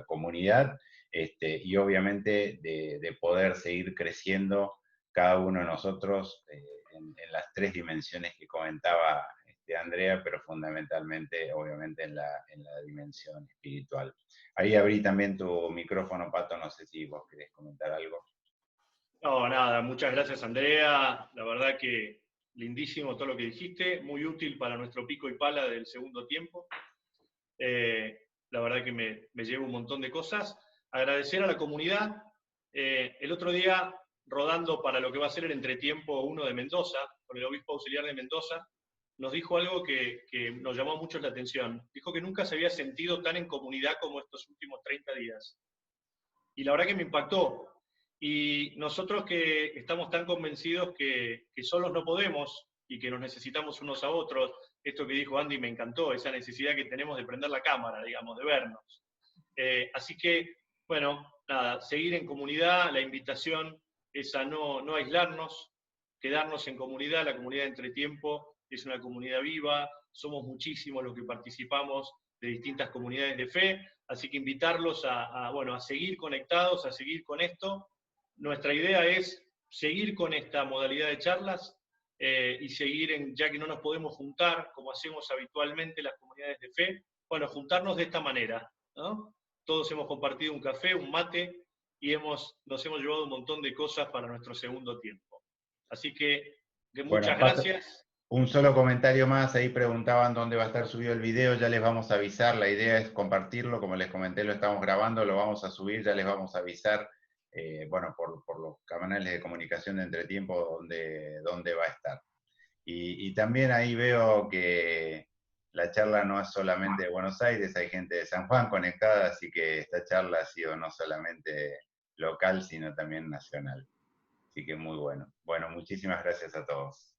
comunidad, y obviamente de poder seguir creciendo cada uno de nosotros en las tres dimensiones que comentaba Andrea, pero fundamentalmente, obviamente, en la dimensión espiritual. Ahí abrí también tu micrófono, Pato, no sé si vos querés comentar algo. No, nada, muchas gracias Andrea, la verdad que lindísimo todo lo que dijiste, muy útil para nuestro pico y pala del segundo tiempo. La verdad que me llevo un montón de cosas. Agradecer a la comunidad. El otro día, rodando para lo que va a ser el entretiempo 1 de Mendoza, con el obispo auxiliar de Mendoza, nos dijo algo que nos llamó mucho la atención. Dijo que nunca se había sentido tan en comunidad como estos últimos 30 días. Y la verdad que me impactó. Y nosotros que estamos tan convencidos que solos no podemos y que nos necesitamos unos a otros, esto que dijo Andy me encantó, esa necesidad que tenemos de prender la cámara, digamos, de vernos. Así que, bueno, nada, seguir en comunidad, la invitación es a no aislarnos, quedarnos en comunidad, la comunidad de Entretiempo es una comunidad viva, somos muchísimos los que participamos de distintas comunidades de fe, así que invitarlos a seguir conectados, a seguir con esto. Nuestra idea es seguir con esta modalidad de charlas y seguir, ya que no nos podemos juntar como hacemos habitualmente las comunidades de fe, bueno, juntarnos de esta manera, ¿no? Todos hemos compartido un café, un mate, y nos hemos llevado un montón de cosas para nuestro segundo tiempo. Así que Bueno, muchas Pato, gracias. un solo comentario más, ahí preguntaban dónde va a estar subido el video, ya les vamos a avisar, la idea es compartirlo, como les comenté, lo estamos grabando, lo vamos a subir, ya les vamos a avisar, bueno, por los canales de comunicación de Entretiempo dónde va a estar. Y también ahí veo que la charla no es solamente de Buenos Aires, hay gente de San Juan conectada, así que esta charla ha sido no solamente local, sino también nacional. Así que muy bueno. Bueno, muchísimas gracias a todos.